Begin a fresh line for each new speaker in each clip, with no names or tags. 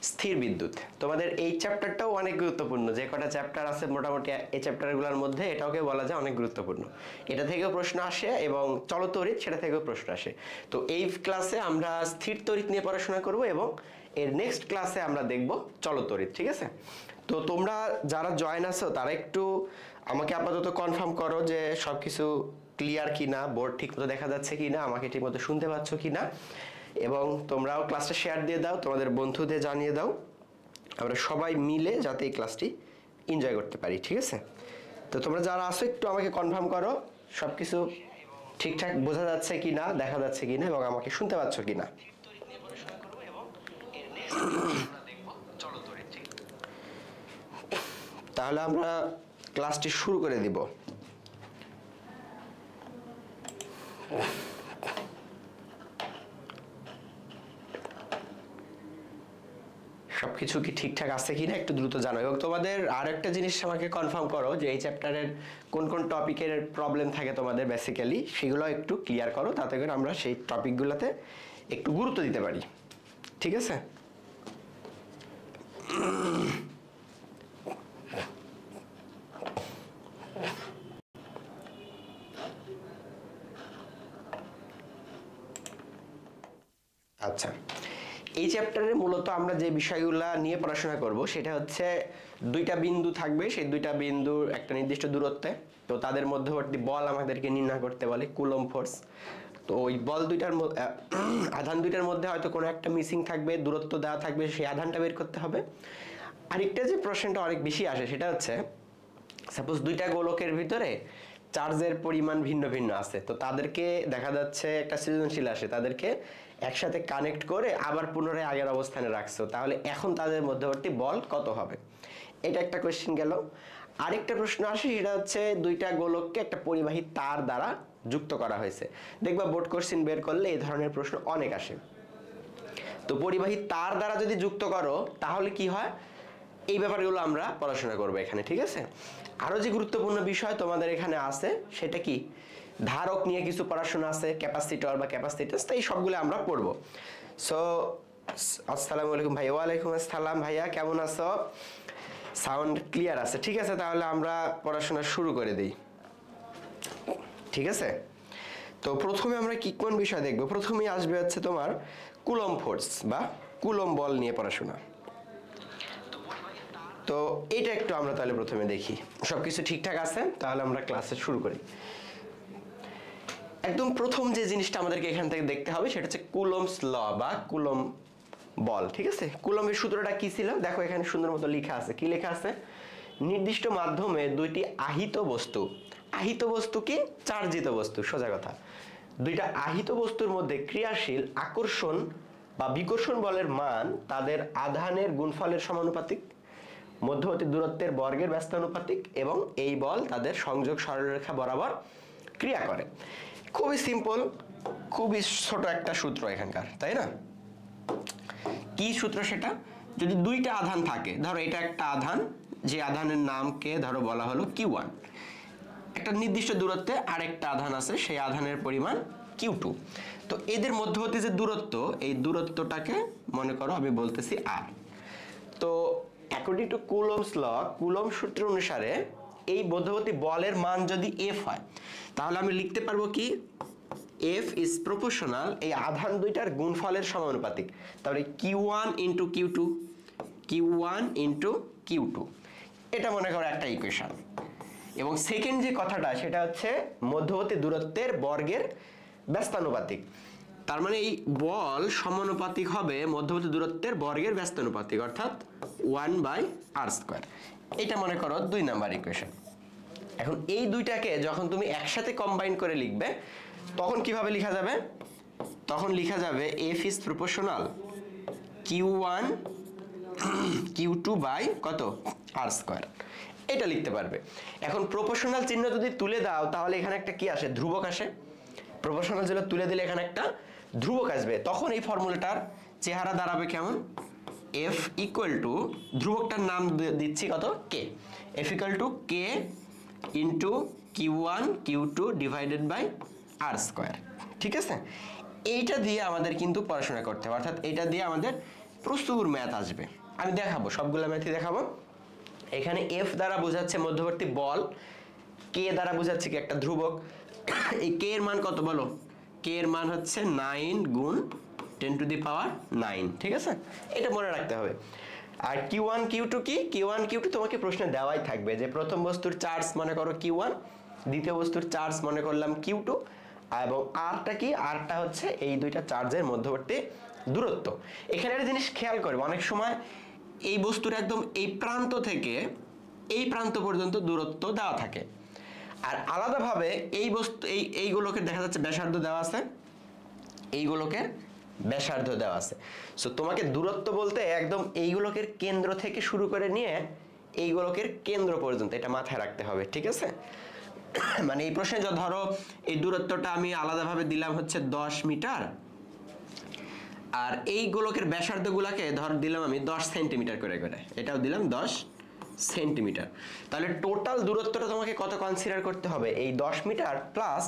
স্থির বিদ্যুৎ। তোমাদের এই চ্যাপ্টারটাও অনেক গুরুত্বপূর্ণ, যে কটা চ্যাপ্টার আছে মোটামুটি এই চ্যাপ্টারগুলোর মধ্যে এটাকে বলা যায় অনেক গুরুত্বপূর্ণ। এটা থেকেও প্রশ্ন আসে এবং চলতড়িৎ সেটা থেকেও প্রশ্ন আসে। তো এই ক্লাসে আমরা স্থির তড়িৎ নিয়ে পড়াশোনা করব এবং এর নেক্সট ক্লাসে আমরা দেখব চলতড়িৎ। ঠিক আছে? তো তোমরা যারা জয়েন আছো তারা একটু আমাকে আপাতত কনফার্ম করো যে সবকিছু ক্লিয়ার কিনা, বোর্ড ঠিকমতো দেখা যাচ্ছে কিনা, আমাকে ঠিকমতো শুনতে পাচ্ছ কিনা, এবং তোমরাও ক্লাসটা শেয়ার দিয়ে দাও, তোমাদের বন্ধুদের জানিয়ে দাও, আমরা সবাই মিলে যাতে এই ক্লাসটি এনজয় করতে পারি। ঠিক আছে? তো তোমরা যারা আসো একটু আমাকে কনফার্ম করো সবকিছু ঠিকঠাক বোঝা যাচ্ছে কিনা, দেখা যাচ্ছে কিনা, এবং আমাকে শুনতে পাচ্ছ কিনা। তাহলে আমরা ক্লাসটি শুরু করে দিব। সবকিছু কি ঠিকঠাক আছে কিনা একটু দ্রুত জানাও, এবং তোমাদের আরেকটা জিনিস আমাকে কনফার্ম করো যে এই চ্যাপ্টারের কোন কোন টপিকের প্রবলেম থাকে তোমাদের বেসিক্যালি, সেগুলো একটু ক্লিয়ার করো, তাতে করে আমরা সেই টপিকগুলোতে একটু গুরুত্ব দিতে পারি। ঠিক আছে? আচ্ছা, এই চ্যাপ্টারে মূলত আমরা যে বিষয়গুলো নিয়ে পড়াশোনা করব সেটা হচ্ছে দুইটা বিন্দু থাকবে, সেই দুইটা বিন্দুর একটা নির্দিষ্ট দূরত্বে, তো তাদের মধ্যবর্তী বল আমাদেরকে নির্ণয় করতে বলে কুলম্ব ফোর্স। তো ওই বল দুইটার আধান দুইটার মধ্যে হয়তো কোনো একটা মিসিং থাকবে, দূরত্ব দেওয়া থাকবে, সেই আধানটা বের করতে হবে। আরেকটা যে প্রশ্নটা অনেক বেশি আসে সেটা হচ্ছে সাপোজ দুইটা গোলকের ভিতরে চার্জের পরিমাণ ভিন্ন ভিন্ন আছে, তো তাদেরকে দেখা যাচ্ছে একটা সৃজনশীল আসে, তাদেরকে একসাথে কানেক্ট করে আবার পুনরায় আগের অবস্থানে রাখছো, তাহলে এখন তাদের মধ্যবর্তী বল কত হবে? এটা একটা কোয়েশ্চেন গেল। আরেকটা প্রশ্ন আসে সেটা হচ্ছে দুইটা গোলককে একটা পরিবাহী তার দ্বারা যুক্ত করা হয়েছে। দেখবা বোর্ড কোশ্চেন বের করলে এই ধরনের প্রশ্ন অনেক আসে। তো পরিবাহী তার দ্বারা যদি যুক্ত করো তাহলে কি হয়, এই ব্যাপারগুলো আমরা পড়াশোনা করবো এখানে। ঠিক আছে? আরো যে গুরুত্বপূর্ণ বিষয় তোমাদের এখানে আছে সেটা কি, ধারক নিয়ে কিছু পড়াশোনা আছে, ক্যাপাসিটর বা ক্যাপাসিট্যান্স, তো এই সবগুলো আমরা পড়বো। সো আসসালামু আলাইকুম ভাইয়া। ওয়ালাইকুম আসসালাম ভাইয়া, কেমন আছো? সাউন্ড ক্লিয়ার আছে? ঠিক আছে, তাহলে আমরা পড়াশোনা শুরু করে দিই। ঠিক আছে? তো প্রথমে আমরা কি কোন বিষয় দেখবো? প্রথমেই আসবে হচ্ছে তোমার কুলম্ব ফোর্স বা কুলম্ব বল নিয়ে পড়াশোনা। তো এটা একটু আমরা তাহলে প্রথমে দেখি, সবকিছু ঠিকঠাক আছে তাহলে আমরা ক্লাসে শুরু করি। একদম প্রথম যে জিনিসটা আমাদেরকে এখান থেকে দেখতে হবে সেটা হচ্ছে কুলম্বস ল বা কুলম্ব বল। ঠিক আছে? কুলম্বের সূত্রটা কি ছিল দেখো, এখানে সুন্দর মতো লেখা আছে। কি লেখা আছে? নির্দিষ্ট মাধ্যমে দুইটি আহিত বস্তু, আহিত বস্তু কি চার্জিত বস্তু, সোজা কথা, দুইটা আহিত বস্তুর মধ্যে ক্রিয়াশীল আকর্ষণ বা বিকর্ষণ বলের মান তাদের আধানের গুণফলের সমানুপাতিক, মধ্যবর্তী দূরত্বের বর্গের ব্যস্তানুপাতিক, এবং এই বল তাদের সংযোগ সরলরেখা বরাবর ক্রিয়া করে। খুবই সিম্পল, খুবই ছোট একটা সূত্র এখানকার, তাই না? কি সূত্র সেটা? যদি দুইটা আধান থাকে, ধরো এটা একটা আধান, যে আধানের নামকে ধরো বলা হলো Q1, একটা নির্দিষ্ট দূরত্বে আরেকটা আধান আছে, সেই আধানের পরিমাণ Q2। তো এদের মধ্যবর্তী যে দূরত্ব, এই দূরত্বটাকে মনে করো আমি বলতেছি R। তো according to Coulomb's law, Coulomb সূত্র অনুসারে এই মধ্যবর্তী বলের মান যদি F হয় তাহলে আমি লিখতে পারবো কি, F ইজ প্রপোর্শনাল এই আধান দুইটার গুণফলের সমানুপাতিক, তাহলে Q1 into Q2, Q1 into Q2, এটা মনে করো একটা ইকুয়েশন। এবং সেকেন্ড যে কথাটা সেটা হচ্ছে মধ্যবর্তী দূরত্বের বর্গের ব্যস্তানুপাতিক, তার মানে এই বল সমানুপাতিক হবে মধ্যবর্তী দূরত্বের বর্গের ব্যস্তানুপাতিক, অর্থাৎ 1/r²। এটা মনে করো 2 নাম্বার ইকুয়েশন। এখন এই দুইটাকে যখন তুমি একসাথে কম্বাইন করে লিখবে তখন কিভাবে লেখা যাবে? তখন লেখা যাবে F is proportional Q1 Q2 by কত r², এটা লিখতে পারবে। এখন প্রপোর্শনাল চিহ্ন যদি তুলে দাও তাহলে এখানে একটা কি আসে, ধ্রুবক আসে। প্রপোর্শনাল যেটা তুলে দিলে এখানে একটা ধ্রুবক আসবে, তখন এই ফর্মুলাটার চেহারা দাঁড়াবে কেমন, F ইকুয়াল টু, ধ্রুবকটার নাম দিচ্ছি কত, K, F equal to K into Q1 Q2 divided by r²। ঠিক আছে? এইটা দিয়ে আমাদের কিন্তু পড়াশোনা করতে হবে, অর্থাৎ এইটা দিয়ে আমাদের প্রচুর ম্যাথ আসবে, আমি দেখাবো সবগুলো ম্যাথই দেখাবো। এখানে এফ দ্বারা বোঝাচ্ছে মধ্যবর্তী বল, কে দ্বারা বোঝাচ্ছে কি একটা ধ্রুবক। এই কে এর মান কত বলো? কে এর মান হচ্ছে 9 গুণ 10⁹, ঠিক আছে, এটা মনে রাখতে হবে। আর Q1 Q2 কি? Q1 Q2 তোমাকে প্রশ্নে দেওয়াই থাকবে যে প্রথম বস্তুর চার্জ মনে করো Q1, দ্বিতীয় বস্তুর চার্জ মনে করলাম Q2, এবং আরটা কি? আরটা হচ্ছে এই দুইটা চার্জের মধ্যবর্তী দূরত্ব। এখানে একটা জিনিস খেয়াল করবে, অনেক সময় এই বস্তুর একদম এই প্রান্ত থেকে এই প্রান্ত পর্যন্ত দূরত্ব দেওয়া থাকে, আর আলাদাভাবে এই বস্তু এইগুলোকে দেখা যাচ্ছে ব্যাসার্ধ দেওয়া আছে, এইগুলোকে ব্যাসার্ধ দেওয়া আছে। সো তোমাকে দূরত্ব বলতে একদম এইগুলোকে কেন্দ্র থেকে শুরু করে নিয়ে এইগুলোকে কেন্দ্র পর্যন্ত, এটা মাথায় রাখতে হবে, ঠিক আছে। মানে এই প্রশ্নে যে ধরো এই দূরত্বটা আমি আলাদাভাবে দিলাম হচ্ছে 10 মিটার, আর এই গোলকের ব্যাসার্ধগুলোকে ধর দিলাম আমি 10 সেন্টিমিটার করে করে, এটাও দিলাম 10 সেন্টিমিটার। তাহলে টোটাল দূরত্বটা তোমাকে কত কনসিডার করতে হবে? এই 10 মিটার প্লাস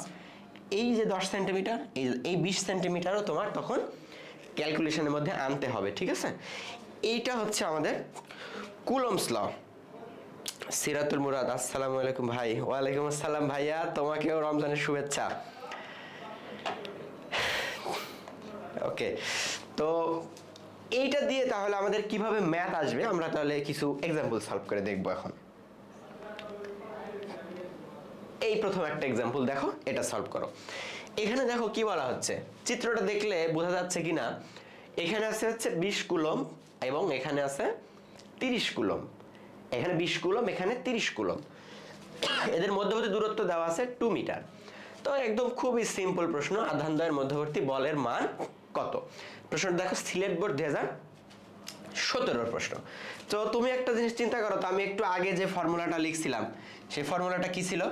এই যে 10 সেন্টিমিটার, এই 20 সেন্টিমিটারও তোমার তখন ক্যালকুলেশনের মধ্যে আনতে হবে, ঠিক আছে। এইটা হচ্ছে আমাদের কুলম্বস ল। সিরাতুল মুরাদ, আসসালামু আলাইকুম ভাই। ওয়ালাইকুম আসসালাম ভাইয়া, তোমাকেও রমজানের শুভেচ্ছা। ওকে, তো এইটা দিয়ে তাহলে আমাদের কিভাবে ম্যাথ আসবে আমরা তাহলে কিছু এক্সাম্পল সলভ করে দেখব এখন। এই প্রথম একটা এক্সাম্পল দেখো, এটা সলভ করো। এখানে দেখো কি বলা হচ্ছে, চিত্রটা দেখলে বোঝা যাচ্ছে কিনা। এখানে আছে হচ্ছে 20 কুলম্ব এবং এখানে আছে 30 কুলম্ব। এখানে 20 কুলম্ব, এখানে 30 কুলম্ব। এদের মধ্যবর্তী দূরত্ব দেওয়া আছে 2 মিটার। তো একদম খুবই সিম্পল প্রশ্ন, আধানদ্বয়ের মধ্যবর্তী বলের মান কত? প্রশ্ন দেখো সিলেট বোর্ড 2017 প্রশ্ন। তো তুমি একটা জিনিস চিন্তা করো তো, আমি একটু আগে যে ফর্মুলাটা লিখছিলাম সেই ফর্মুলাটা কি ছিল?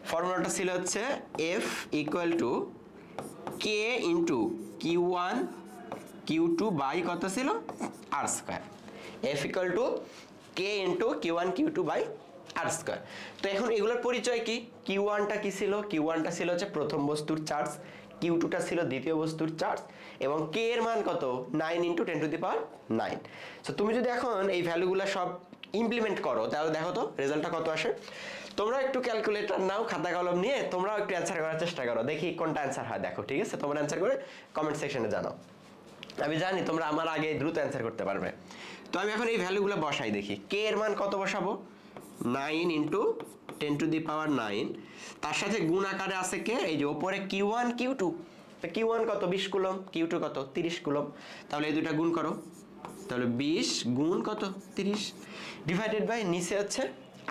ফর্মুলাটা ছিল হচ্ছে F equal to K into Q1 Q2 by কত ছিল? R square. F equal to K into Q1 Q2 by R square. তো এখন এগুলোর পরিচয় কি? Q1টা কি ছিল? Q1টা ছিল হচ্ছে প্রথম বস্তুর চার্জ, Q2টা ছিল দ্বিতীয় বস্তুর চার্জ, এবং K এর মান কত? 9 × 10⁹। সো তুমি যদি এখন এই ভ্যালুগুলো সব ইমপ্লিমেন্ট করো তাহলে দেখো তো রেজাল্টটা কত আসে। তোমরা একটু ক্যালকুলেটর নাও, খাতা কলম নিয়ে তোমরাও একটু অ্যান্সার করার চেষ্টা করো, দেখি কোনটা অ্যান্সার হয়। দেখো, ঠিক আছে, তোমরা অ্যান্সার করে কমেন্ট সেকশনে জানাও। আমি জানি তোমরা আমার আগে দ্রুত অ্যান্সার করতে পারবে। তো আমি এখন এই ভ্যালুগুলো বসাই, দেখি K এর মান কত বসাবো? 9 × 10⁹। তার সাথে গুণ আকারে আছে কে? এই যে ওপরে Q1 Q2। তো Q1 কত? 20 কুলম্ব, Q2 কত? 30 কুলম্ব। তাহলে এই দুইটা গুণ করো, তাহলে 20 গুণ কত? 30 ডিভাইডেড বাই নিচে হচ্ছে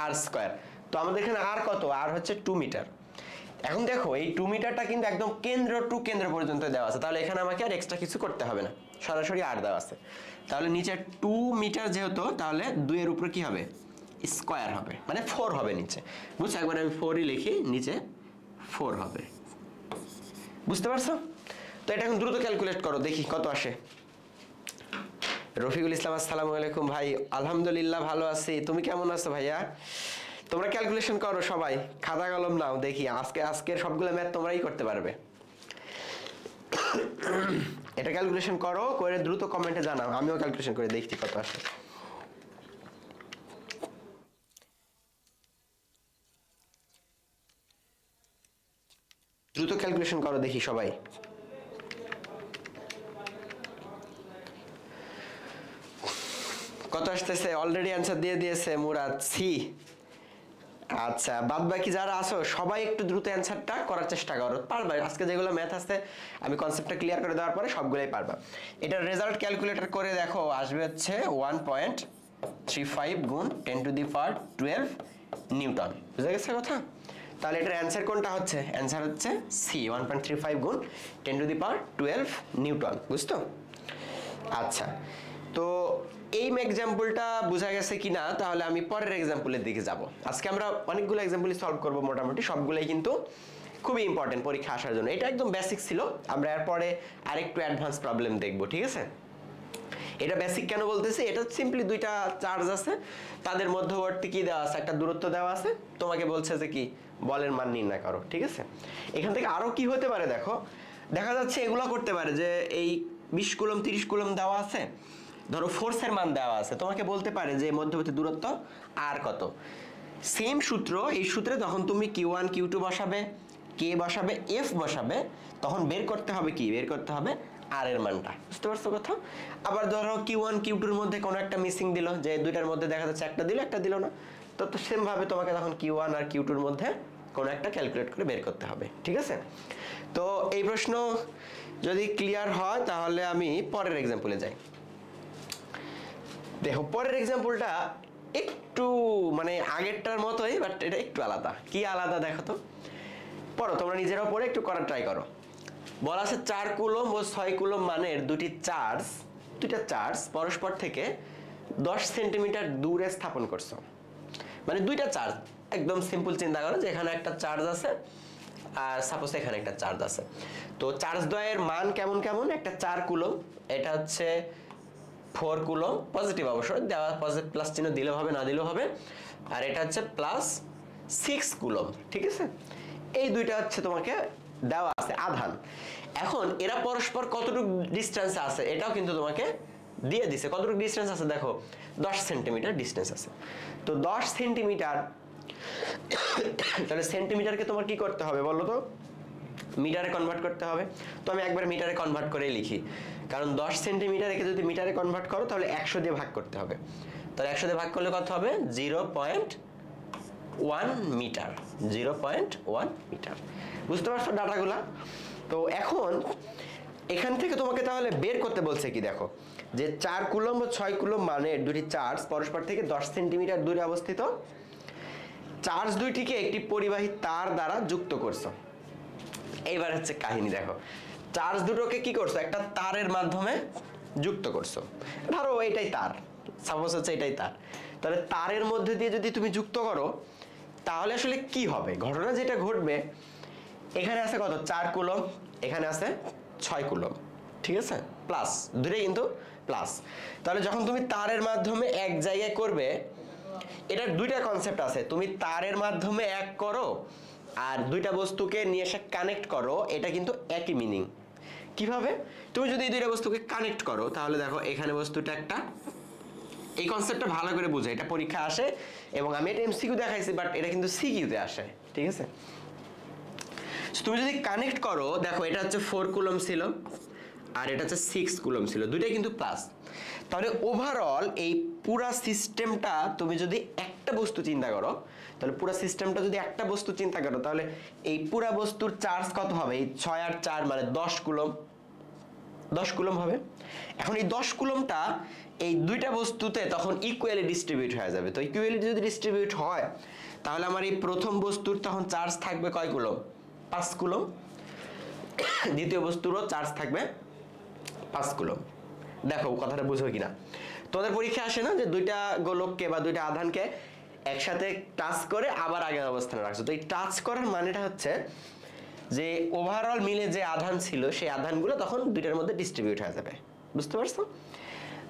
আর স্কয়ার। তো আমাদের এখানে আর কত? আর হচ্ছে 2 মিটার। এখন দেখো এই 2 মিটারটা কিন্তু একদম কেন্দ্র টু কেন্দ্র পর্যন্ত দেওয়া আছে, তাহলে এখানে আমাকে আর এক্সট্রা কিছু করতে হবে না, সরাসরি আর দেওয়া আছে। তাহলে নিচে 2 মিটার যেহেতু, তাহলে 2 এর উপরে কি হবে? স্কয়ার হবে, মানে 4 হবে নিচে। বুঝছো? একবার আমি 4ই লিখি, নিচে 4 হবে। বুঝতে পারছো? তো এটা এখন দ্রুত ক্যালকুলেট করো, দেখি কত আসে। রফিকুল ইসলাম, আসসালামু আলাইকুম ভাই। আলহামদুলিল্লাহ ভালো আছি, তুমি কেমন আছো ভাইয়া? তোমরা ক্যালকুলেশন করো সবাই, খাতা কলম নাও, দেখি আজকের সবগুলো ম্যাথ তোমরাই করতে পারবে। এটা ক্যালকুলেশন করো, করে দ্রুত কমেন্টে জানাও, আমিও ক্যালকুলেশন করে দেখছি কত আসে। দ্রুত ক্যালকুলেশন করো, দেখি সবাই। কত আসতেছে? অলরেডি অ্যান্সার দিয়ে দিয়েছে মুরাদ সি। আচ্ছা, বাদ বাকি যারা আছো সবাই একটু দ্রুত অ্যান্সারটা করার চেষ্টা করো, পারবা। আজকে যেগুলো ম্যাথ আছে আমি কনসেপ্টটা ক্লিয়ার করে দেওয়ার পরে সবগুলোই পারবা। এটার রেজাল্ট ক্যালকুলেটর করে দেখো, আসবে হচ্ছে 1.35 গুণ 10⁻12 নিউটন। বুঝা গেছে কথা? তাহলে এটার অ্যান্সার কোনটা হচ্ছে? অ্যান্সার হচ্ছে সি, 1.35 গুণ 10⁻12 নিউটন। বুঝতো? আচ্ছা, তো এই এক্সাম্পলটা বোঝা গেছে কিনা? তাহলে আমি পরের এক্সাম্পলের দিকে যাব। আজকে আমরা অনেকগুলো এক্সাম্পলই সলভ করব, মোটামুটি সবগুলোই কিন্তু খুবই ইম্পর্টেন্ট পরীক্ষা আসার জন্য। এটা একদম বেসিক ছিল, আমরা এরপরে আরেকটু অ্যাডভান্স প্রবলেম দেখব, ঠিক আছে। এটা বেসিক কেন বলতেছি? এটা সিম্পলি দুইটা চার্জ আছে, তাদের মধ্যবর্তী কি দেওয়া আছে? একটা দূরত্ব দেওয়া আছে, তোমাকে বলছে যে কি বলের মান নির্ণয় করো, ঠিক আছে। এখান থেকে আরো কি হতে পারে দেখো, দেখা যাচ্ছে এগুলা করতে পারে যে এই 20 কুলম 30 কুলম দেওয়া আছে, ধরো ফোর্সের মান দেওয়া আছে, তোমাকে বলতে পারে যে মধ্যবর্তী দূরত্ব আর কত। সেম সূত্র, এই সূত্রে যখন তুমি Q1 Q2 বসাবে, K বসাবে, F বসাবে, তখন বের করতে হবে কি, বের করতে হবে আর এর মানটা। বুঝতে পারছো কথা? আবার ধরো Q1 Q2 এর মধ্যে কোনো একটা মিসিং দিল, যে দুইটার মধ্যে দেখা যাচ্ছে একটা দিল একটা দিল না, তো সেম ভাবে তোমাকে তখন Q1 আর Q2 এর মধ্যে কোনো একটা ক্যালকুলেট করে বের করতে হবে। ঠিক আছে? তো এই প্রশ্ন যদি ক্লিয়ার হয় তাহলে আমি পরের এক্সাম্পলে যাই। দেখো পরের এক্সাম্পলটা একটু মানে আগেরটার মতোই, বাট এটা একটু আলাদা। কি আলাদা দেখো তো, পড়ো তোমরা নিজেরাও পড়ে একটু করার ট্রাই করো। বলা আছে 4 কুলম ও 6 কুলম মানের দুইটা চার্জ পরস্পর থেকে 10 সেন্টিমিটার দূরে স্থাপন করছো। মানে দুইটা চার্জ, একদম সিম্পল চিন্তা করো যে এখানে একটা চার্জ আছে আর সাপোজ এখানে একটা চার্জ আছে। তো চার্জ দ্বয়ের মান কেমন কেমন, একটা 4 কুলম, এটা হচ্ছে 4 কুলম, পজিটিভ অবশ্যই দেওয়া, পজিটিভ প্লাস চিহ্ন দিলেও হবে না দিলেও হবে, আর এটা হচ্ছে প্লাস 6 কুলম। ঠিক আছে? এই দুইটা হচ্ছে তোমাকে দেওয়া আছে আধান। এখন এরা পরস্পর কতটুকু ডিসটেন্সে আছে এটাও কিন্তু তোমাকে দিয়ে দিছে। কতটুকু ডিসটেন্স আছে দেখো, 10 সেন্টিমিটার ডিসটেন্স আছে। তো 10 সেন্টিমিটার, তাহলে সেন্টিমিটারকে তোমার কি করতে হবে বলো তো, মিটারে কনভার্ট করতে হবে। তো আমি একবার মিটারে কনভার্ট করে লিখি, কারণ 10 সেন্টিমিটার একে যদি মিটারে কনভার্ট করো তাহলে 100 দিয়ে ভাগ করতে হবে। তাহলে 100 দিয়ে ভাগ করলে কত হবে, 0.1 মিটার, 0.1 মিটার। বুঝতে পারছো ডাটাগুলা? তো এখন এখান থেকে তোমাকে তাহলে বের করতে বলছে কি, দেখো যে 4 কুলম ও 6 কুলম মানের দুটি চার্জ পরস্পর থেকে 10 সেন্টিমিটার দূরে অবস্থিত, চার্জ দুইটিকে একটি পরিবাহী তার দ্বারা যুক্ত করছো। এইবার হচ্ছে কাহিনী, দেখো চার্জ দুটোকে কি করছো, একটা তারের মাধ্যমে যুক্ত করছো। ধরো এটাই তার, সাপোজ হচ্ছে এটাই তার, তাহলে তারের মধ্যে দিয়ে যদি তুমি যুক্ত করো তাহলে আসলে কি হবে, ঘটনা যেটা ঘটবে, এখানে আছে কত 4 কুলম, এখানে আছে 6 কুলম। ঠিক আছে? প্লাস, দুটোই কিন্তু প্লাস। তাহলে যখন তুমি তারের মাধ্যমে এক জায়গায় করবে, এটার দুইটা কনসেপ্ট আছে, তুমি তারের মাধ্যমে এক করো আর দুইটা বস্তুকে নিয়ে এসে কানেক্ট করো, এটা কিন্তু একই মিনিং। কিভাবে? তুমি যদি এই দুইটা বস্তুকে কানেক্ট করো তাহলে দেখো এখানে বস্তুটা একটা, এই কনসেপ্টটা ভালো করে বুঝো, এটা পরীক্ষা আসে এবং আমি এটা এমসিকিউ দেখাইছি, বাট এটা কিন্তু সিকিউতে আসে। ঠিক আছে? তুমি যদি কানেক্ট করো, দেখো এটা হচ্ছে 4 কুলম ছিল আর এটা হচ্ছে 6 কুলম ছিল, দুইটাই কিন্তু প্লাস। তাহলে ওভারঅল এই পুরা সিস্টেমটা তুমি যদি একটা বস্তু চিন্তা করো, তাহলে পুরা সিস্টেমটা যদি একটা বস্তু চিন্তা করো, তাহলে এই পুরা বস্তুর চার্জ কত হবে, এই 6 আর 4 মানে 10 কুলম, 10 কুলম হবে। এখন এই 10 কুলমটা এই দুইটা বস্তুতে তখন ইকুয়ালি ডিস্ট্রিবিউট হয়ে যাবে। তো ইকুয়ালি যদি ডিস্ট্রিবিউট হয় তাহলে আমার এই প্রথম বস্তুর তখন চার্জ থাকবে কয় কুলম, 5 কুলম, দ্বিতীয় বস্তুরও চার্জ থাকবে 5 কুলম। দেখো কথাটা বুঝো কিনা। তোমাদের পরীক্ষা আসে না যে দুইটা গোলককে বা দুইটা আধানকে একসাথে টাচ করে আবার আগের অবস্থানে রাখছো, তো এই টাচ করার মানেটা হচ্ছে যে ওভারঅল মিলে যে আধান ছিল সেই আধানগুলো তখন দুইটার মধ্যে ডিস্ট্রিবিউট হয়ে যাবে। বুঝতে পারছো?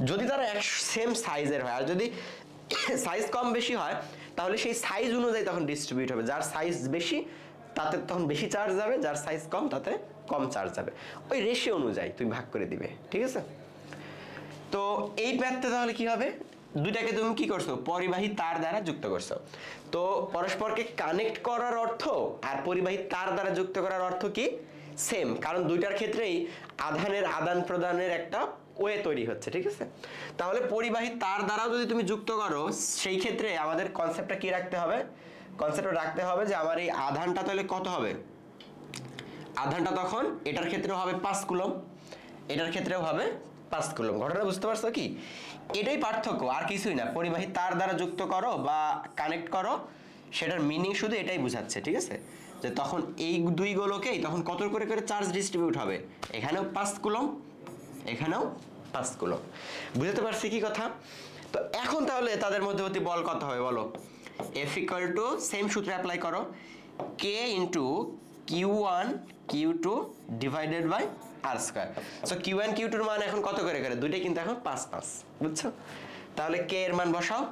যদি তারা এক সেম সাইজের হয়, আর যদি সাইজ কম বেশি হয় তাহলে সেই সাইজ অনুযায়ী তখন ডিস্ট্রিবিউট হবে, যার সাইজ বেশি তাতে তখন বেশি চার্জ যাবে, যার সাইজ কম তাতে কম চার্জ যাবে, ওই রেশিও অনুযায়ী তুমি ভাগ করে দিবে। ঠিক আছে? তো এই প্যাথে তাহলে কি হবে, দুইটাকে তুমি কি করছো, পরিবাহী তার দ্বারা যুক্ত করছো। তো পরস্পরকে কানেক্ট করার অর্থ আর পরিবাহী তার দ্বারা যুক্ত করার অর্থ কি, সেম, কারণ দুইটার ক্ষেত্রেই আধানের আদান প্রদানের একটা ওয়ে তৈরি হচ্ছে। ঠিক আছে? তাহলে পরিবাহী তার দ্বারাও যদি তুমি যুক্ত করো, সেই ক্ষেত্রে আমাদের কনসেপ্টটা কি রাখতে হবে, কনসেপ্টটা রাখতে হবে যে আমার এই আধানটা তাহলে কত হবে, আধানটা তখন এটার ক্ষেত্রেও হবে 5 কুলম, এটার ক্ষেত্রেও হবে 5 কুলম। ঘটনা বুঝতে পারছো কি? এটাই পার্থক্য, আর কিছুই না। পরিবাহী তার দ্বারা যুক্ত করো বা কানেক্ট করো, সেটার মিনিং শুধু এটাই বোঝাচ্ছে। ঠিক আছে? যে তখন এই দুই গোলকেই তখন কত করে করে চার্জ ডিস্ট্রিবিউট হবে, এখানেও 5 কুলম, এখানেও 5 কুলম। বুঝতে পারছি কি কথা? তো এখন তাহলে তাদের মধ্যবর্তী বল কত হবে বলো, F ইকুয়াল টু সেম সূত্র অ্যাপ্লাই করো, K into Q1 Q2 divided by R square. So Q1 Q2 এর মান এখন কত করে করে, দুইটাই কিন্তু এখন 5 5। বুঝছো? তাহলে K এর মান বসাও,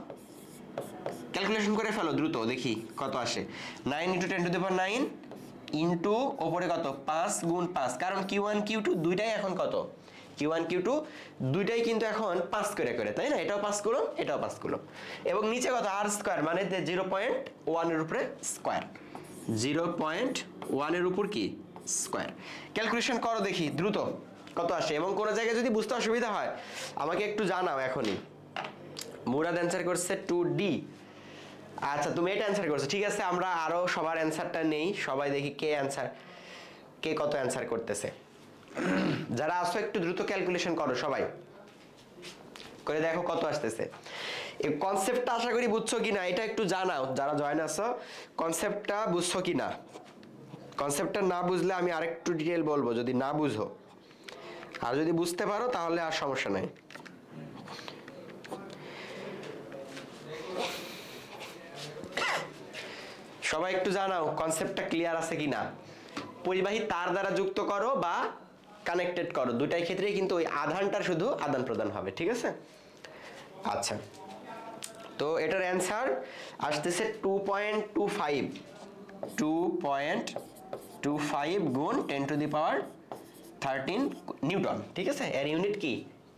ক্যালকুলেশন করে ফেলো দ্রুত, দেখি কত আসে। 9 × 10⁹ ইন্টু ওপরে কত 5 × 5, কারণ Q1 Q2 দুইটাই এখন কত Q1 Q2 দুইটাই কিন্তু এখন 5 করে করে, তাই না? এটাও 5 কুলম্ব, এটাও 5 কুলম্ব। এবং নিচে কত r স্কয়ার মানে 0.1 এর উপরে স্কয়ার, 0.1 এর উপর কি স্কয়ার। ক্যালকুলেশন করো দেখি দ্রুত কত আসে, এবং কোন জায়গায় যদি বুঝতে অসুবিধা হয় আমাকে একটু জানাও এখনই। মুরাদ অ্যানসার করছে 2D। আচ্ছা তুমি এটা অ্যানসার করছো, ঠিক আছে। আমরা আরো সবার অ্যানসারটা নেই, সবাই দেখি কে কত অ্যানসার করতেছে। যারা আসো একটু দ্রুত ক্যালকুলেশন করো, সবাই করে দেখো কত আসতেছে। এই কনসেপ্টটা আশা করি বুঝছো কিনা এটা একটু জানাও, যারা জয়েন আছো কনসেপ্টটা বুঝছো কিনা। কনসেপ্টটা না বুঝলে আমি আরেকটু ডিটেইল বলবো যদি না বুঝো, আর যদি বুঝতে পারো তাহলে আর সমস্যা নাই। সবাই একটু জানাও কনসেপ্টটা ক্লিয়ার আছে কিনা। পরিবাহী তার দ্বারা যুক্ত করো বা কানেক্টেড করো, দুটাই ক্ষেত্রেই কিন্তু ওই আধানটা শুধু আদান প্রদান হবে, ঠিক আছে। আচ্ছা তো এটার অ্যান্সার আসতেছে 2.25 গুণ 10⁻13 নিউটন, ঠিক আছে। এর ইউনিট কি?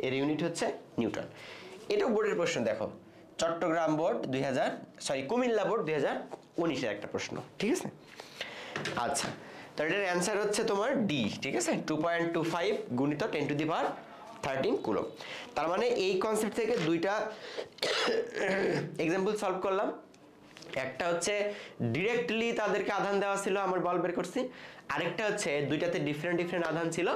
এর ইউনিট হচ্ছে নিউটন। এটাও বোর্ডের প্রশ্ন, দেখো চট্টগ্রাম বোর্ড কুমিল্লা বোর্ড 2019 এর একটা প্রশ্ন, ঠিক আছে। আচ্ছা তো এটার অ্যান্সার হচ্ছে তোমার ডি, ঠিক আছে। 2.25 গুণিত 10⁻13 কুলম্ব। তার মানে এই কনসেপ্ট থেকে দুইটা এক্সাম্পল সলভ করলাম। একটা হচ্ছে ডিরেক্টলি তাদেরকে আধান দেওয়া ছিল, আমার বল বের করছি। আরেকটা হচ্ছে দুইটাতে ডিফারেন্ট আধান ছিল,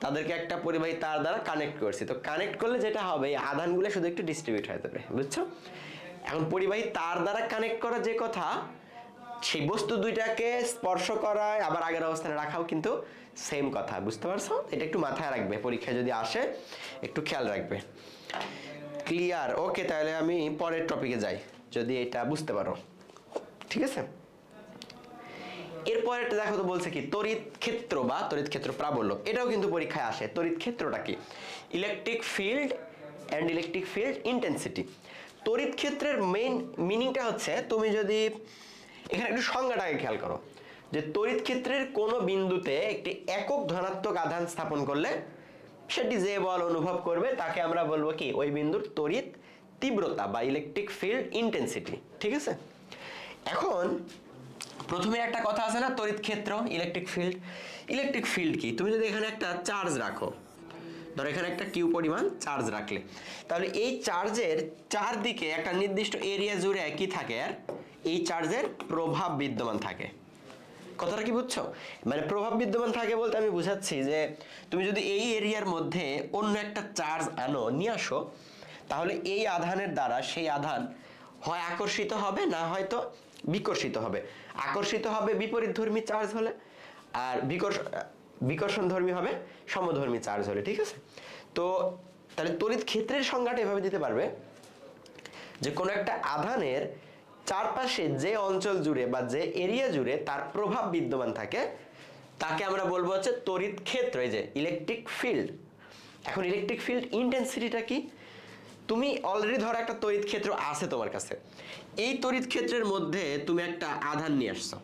তাদেরকে একটা পরিবাহী তার দ্বারা কানেক্ট করছি। তো কানেক্ট করলে যেটা হবে এই আধানগুলো শুধু একটু ডিস্ট্রিবিউট হয়ে যাবে, বুঝছো। এখন পরিবাহী তার দ্বারা কানেক্ট করা যে কথা, সেই বস্তু দুইটাকে স্পর্শ করায় আবার আগের অবস্থানে রাখাও কিন্তু সেম কথা, বুঝতে পারছো। এটা একটু মাথায় রাখবে, পরীক্ষায় যদি আসে একটু খেয়াল রাখবে। ক্লিয়ার? ওকে, তাহলে আমি পরের টপিকে যাই যদি এটা বুঝতে পারো, ঠিক আছে। এরপর এটা দেখো তো বলছে কি তড়িৎ ক্ষেত্র বা তড়িৎ ক্ষেত্র প্রাবল্য, এটাও কিন্তু পরীক্ষায় আসে। তড়িৎ ক্ষেত্রটা কি? Electric field and electric field intensity. তড়িৎ ক্ষেত্রের মেইন মিনিংটা হচ্ছে, তুমি যদি এখানে একটু সংজ্ঞাটাকে খেয়াল করো, যে তড়িৎ ক্ষেত্রের কোন বিন্দুতে একটি একক ধনাত্মক আধান স্থাপন করলে সেটি যে বল অনুভব করবে তাকে আমরা বলবো কি ওই বিন্দুর তড়িৎ তীব্রতা বা ইলেকট্রিক ফিল্ড ইন্টেন্সিটি, ঠিক আছে। এখন প্রথমে একটা কথা আছে না, তড়িৎ ক্ষেত্র ইলেকট্রিক ফিল্ড। ইলেকট্রিক ফিল্ড কি? তুমি যদি এখানে একটা চার্জ রাখো, ধরো এখানে একটা কিউ পরিমাণ চার্জ রাখলে, তাহলে এই চার্জের চারদিকে একটা নির্দিষ্ট এরিয়া জুড়ে কি থাকে, আর এই চার্জের প্রভাব বিদ্যমান থাকে। কথাটা কি বুঝছো? মানে প্রভাব বিদ্যমান থাকে বলতে আমি বুঝাচ্ছি যে তুমি যদি এই এরিয়ার মধ্যে অন্য একটা চার্জ নিয়ে আসো, তাহলে এই আধানের দ্বারা সেই আধান হয় আকর্ষিত হবে, না হয়তো বিকর্ষিত হবে। আকর্ষিত হবে বিপরীতধর্মী চার্জ হলে, আর বিকর্ষণধর্মী হবে সমধর্মী চার্জ হলে, ঠিক আছে। তো তাহলে তড়িৎ ক্ষেত্রের সংজ্ঞাটা এভাবে দিতে পারবে যে কোনো একটা আধানের চারপাশে যে অঞ্চল জুড়ে বা যে এরিয়া জুড়ে তার প্রভাব বিদ্যমান থাকে তাকে আমরা বলবো হচ্ছে তড়িৎ ক্ষেত্র, এই যে ইলেকট্রিক ফিল্ড। এখন ইলেকট্রিক ফিল্ড ইন্টেন্সিটিটা কি? তুমি অলরেডি ধরো একটা তড়িৎ ক্ষেত্র আছে তোমার কাছে, এই তড়িৎ ক্ষেত্রের মধ্যে তুমি একটা আধান নিয়ে আসছো,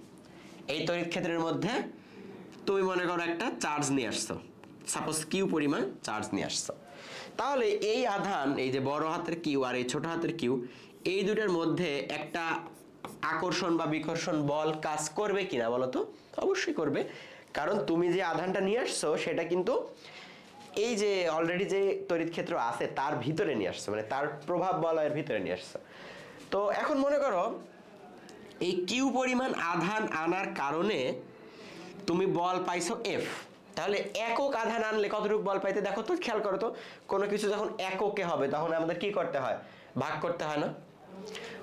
এই তড়িৎ ক্ষেত্রের মধ্যে তুমি মনে করো একটা চার্জ নিয়ে আসছো, সাপোজ কিউ পরিমাণ চার্জ নিয়ে আসছো। তাহলে এই আধান, এই যে বড় হাতের কিউ আর এই ছোট হাতের কিউ, এই দুটার মধ্যে একটা আকর্ষণ বা বিকর্ষণ বল কাজ করবে কিনা বলো তো? অবশ্যই করবে, কারণ তুমি যে আধানটা নিয়ে আসছো সেটা কিন্তু এই যে অলরেডি যে তড়িৎ ক্ষেত্র আছে তার ভিতরে নিয়ে আসছো, মানে তার প্রভাব বলয়ের ভিতরে নিয়ে আসছো। তো এখন মনে করো এই কিউ পরিমাণ আধান আনার কারণে তুমি বল পাইছো এফ। তাহলে একক আধান আনলে কতটুকু বল পাইতে দেখো তো, খেয়াল করো তো। কোনো কিছু যখন এককে হবে তখন আমাদের কি করতে হয়? ভাগ করতে হয় না?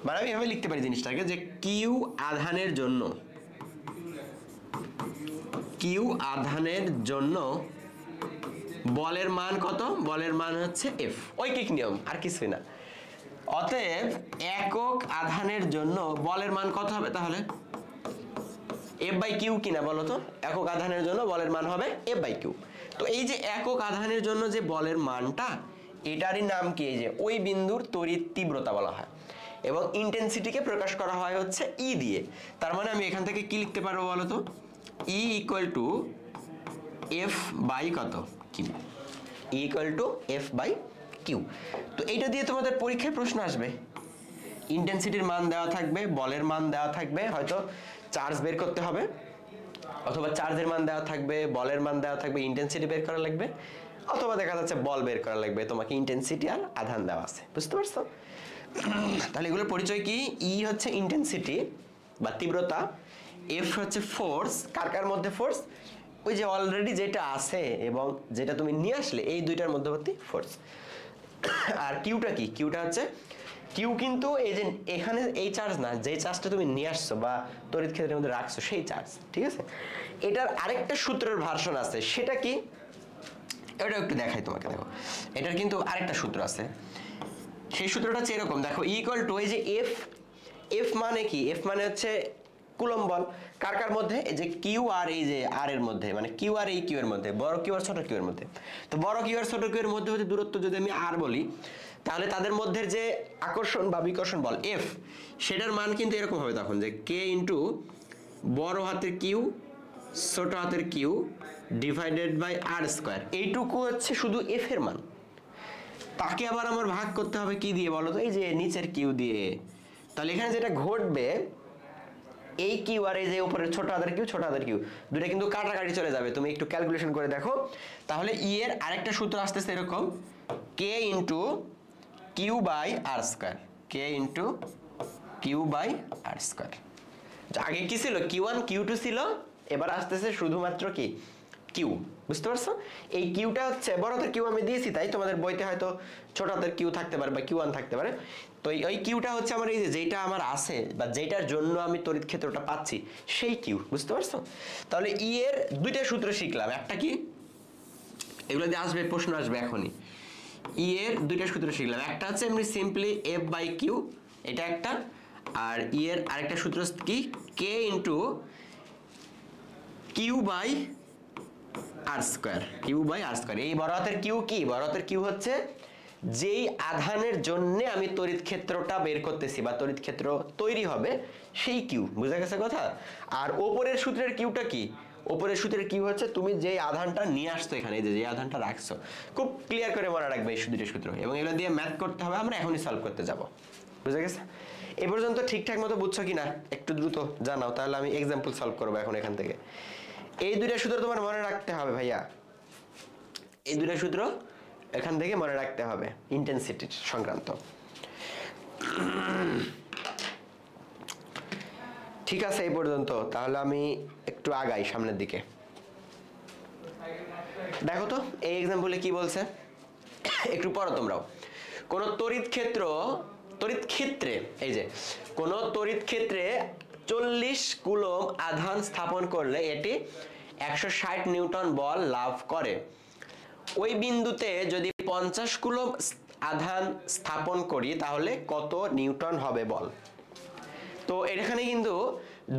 মানে আমি এভাবে লিখতে পারি জিনিসটাকে, যে কিউ আধানের জন্য বলের মান কত? বলের মান হচ্ছে এফ, ঐকিক নিয়ম, আর কিছুই না। অতএব একক আধানের জন্য বলের মান কত হবে তাহলে? এফ বাই কিউ কিনা বলো তো? একক আধানের জন্য বলের মান হবে এফ বাই কিউ। তো এই যে একক আধানের জন্য যে বলের মানটা, এটারই নাম কি? এই যে ওই বিন্দুর তড়িৎ তীব্রতা বলা হয়, এবং ইন্টেন্সিটিকে প্রকাশ করা হয় হচ্ছে ই দিয়ে। তার মানে আমি এখান থেকে কি লিখতে পারবো বলো তো? E equal to F by কত? Q. Equal to F by Q. তো এইটা দিয়ে তোমাদের পরীক্ষায় প্রশ্ন আসবে, ইন্টেন্সিটির মান দেওয়া থাকবে, বলের মান দেওয়া থাকবে, হয়তো চার্জ বের করতে হবে, অথবা চার্জের মান দেওয়া থাকবে, বলের মান দেওয়া থাকবে, ইন্টেন্সিটি বের করা লাগবে, অথবা দেখা যাচ্ছে বল বের করা লাগবে, তোমাকে ইন্টেন্সিটি আর আধান দেওয়া আছে, বুঝতে পারছো? তাহলে এগুলোর পরিচয় কি? ই হচ্ছে ইন্টেন্সিটি বা তীব্রতা, এফ হচ্ছে ফোর্স, কার কার মধ্যে ফোর্স? ওই যে অলরেডি যেটা আছে এবং যেটা তুমি নিয়ে আসলে এই দুইটার মধ্যবর্তী ফোর্স। আর কিউটা কি? কিউটা হচ্ছে, কিউ কিন্তু এই যে এখানে এই চার্জ না, যে চার্জটা তুমি নিয়ে আসছো বা তড়িৎ ক্ষেত্রের মধ্যে রাখছো সেই চার্জ, ঠিক আছে? এটার আরেকটা সূত্রের ভার্সন আছে, সেটা কি? এটা একটু দেখাই তোমাকে, দেখো এটার কিন্তু আরেকটা সূত্র আছে, সেই সূত্রটা হচ্ছে এরকম, দেখো ইকুয়াল টু এই যে এফ, এফ মানে কি? এফ মানে হচ্ছে কুলম্ব বল, কার কার মধ্যে? এই যে কিউ আর এই যে আর এর মধ্যে, মানে কিউ আর এই কিউ এর মধ্যে, বড় কিউ আর ছোট কিউ এর মধ্যে। তো বড় কিউ আর ছোট কিউ এর মধ্যে হচ্ছে দূরত্ব যদি আমি আর বলি, তাহলে তাদের মধ্যে যে আকর্ষণ বা বিকর্ষণ বল এফ, সেটার মান কিন্তু এরকম হবে তখন, যে কে ইন্টু বড় হাতের কিউ ছোট হাতের Q divided by R square. এইটুকু হচ্ছে শুধু এফ এর মান। তাকে আবার আমার ভাগ করতে হবে কি দিয়ে বলো তো? এই যে নিচের কিউ দিয়ে। তাহলে এখানে যেটা ঘটবে, এই কিউ আর এই যে উপরের ছোট হাতের কিউ ছোট হাতের কিউ দুটো কিন্তু কাটাকাটি চলে যাবে, তুমি একটু ক্যালকুলেশন করে দেখো। তাহলে ই এর আরেকটা সূত্র আসতেছে এরকম, K into Q by R square, K into Q by R square. আগে কি ছিল? কিউ ওয়ান কিউ টু ছিল, এবার আসতেছে শুধুমাত্র কি কিউ, বুঝতে পারছো? এই কিউটা হচ্ছে বড় হাতের কিউ আমি দিয়েছি, তাই তোমাদের বইতে হয়তো ছোট হাতের কিউ থাকতে পারে বা কিউ ওয়ান থাকতে পারে। তো এই কিউটা হচ্ছে আমার এই যে যেটা আমার আছে বা যেটার জন্য আমি তড়িৎ ক্ষেত্রটা পাচ্ছি সেই কিউ, বুঝতে পারছো? তাহলে ই এর দুইটা সূত্র শিখলাম, একটা কি, এগুলো দিয়ে আসবে প্রশ্ন আসবে এখনই। ই এর দুইটা সূত্র শিখলাম, একটা হচ্ছে এমনি সিম্পলি এফ বাই কিউ, এটা একটা, আর ই এর আরেকটা সূত্র কি, K into Q by R square, Q by R square. এই বড় হাতের কিউ কি? বড় হাতের কিউ হচ্ছে যেই আধানের জন্য আমি তড়িৎ ক্ষেত্রটা বের করতেছি বা তড়িৎ ক্ষেত্র তৈরি হবে সেই কিউ, বুঝা গেছে কথা? আর ওপরের সূত্রের কিউটা কি? ওপরের সূত্রের কিউ হচ্ছে তুমি যেই আধানটা নিয়ে আসছো এখানে, যে আধানটা রাখছো, খুব ক্লিয়ার করে মনে রাখবে এই দুটো সূত্র, এবং এগুলো দিয়ে ম্যাথ করতে হবে, আমরা এখনই সলভ করতে যাব, বুঝা গেছে? এই পর্যন্ত ঠিকঠাক মতো বুঝছো কিনা একটু দ্রুত জানাও, তাহলে আমি এক্সাম্পল সলভ করবো এখন এখান থেকে। এই দুইটা সূত্র তোমার মনে রাখতে হবে ভাইয়া, এই দুইটা সূত্র এখান থেকে মনে রাখতে হবে ইন্টেন্সিটি সংক্রান্ত। ঠিক আছে এই পর্যন্ত, তাহলে আমি একটু আগাই সামনের দিকে। দেখো তো এই এক্সাম্পলে কি বলছে, একটু পড়ো তোমরাও। কোন তড়িৎ ক্ষেত্রে এই যে কোন তড়িৎ ক্ষেত্রে 40 কুলম্ব আধান স্থাপন করলে এটি 160 নিউটন বল লাভ করে। ওই বিন্দুতে যদি 50 কুলম্ব আধান স্থাপন করি তাহলে কত নিউটন হবে বল? তো এখানে কিন্তু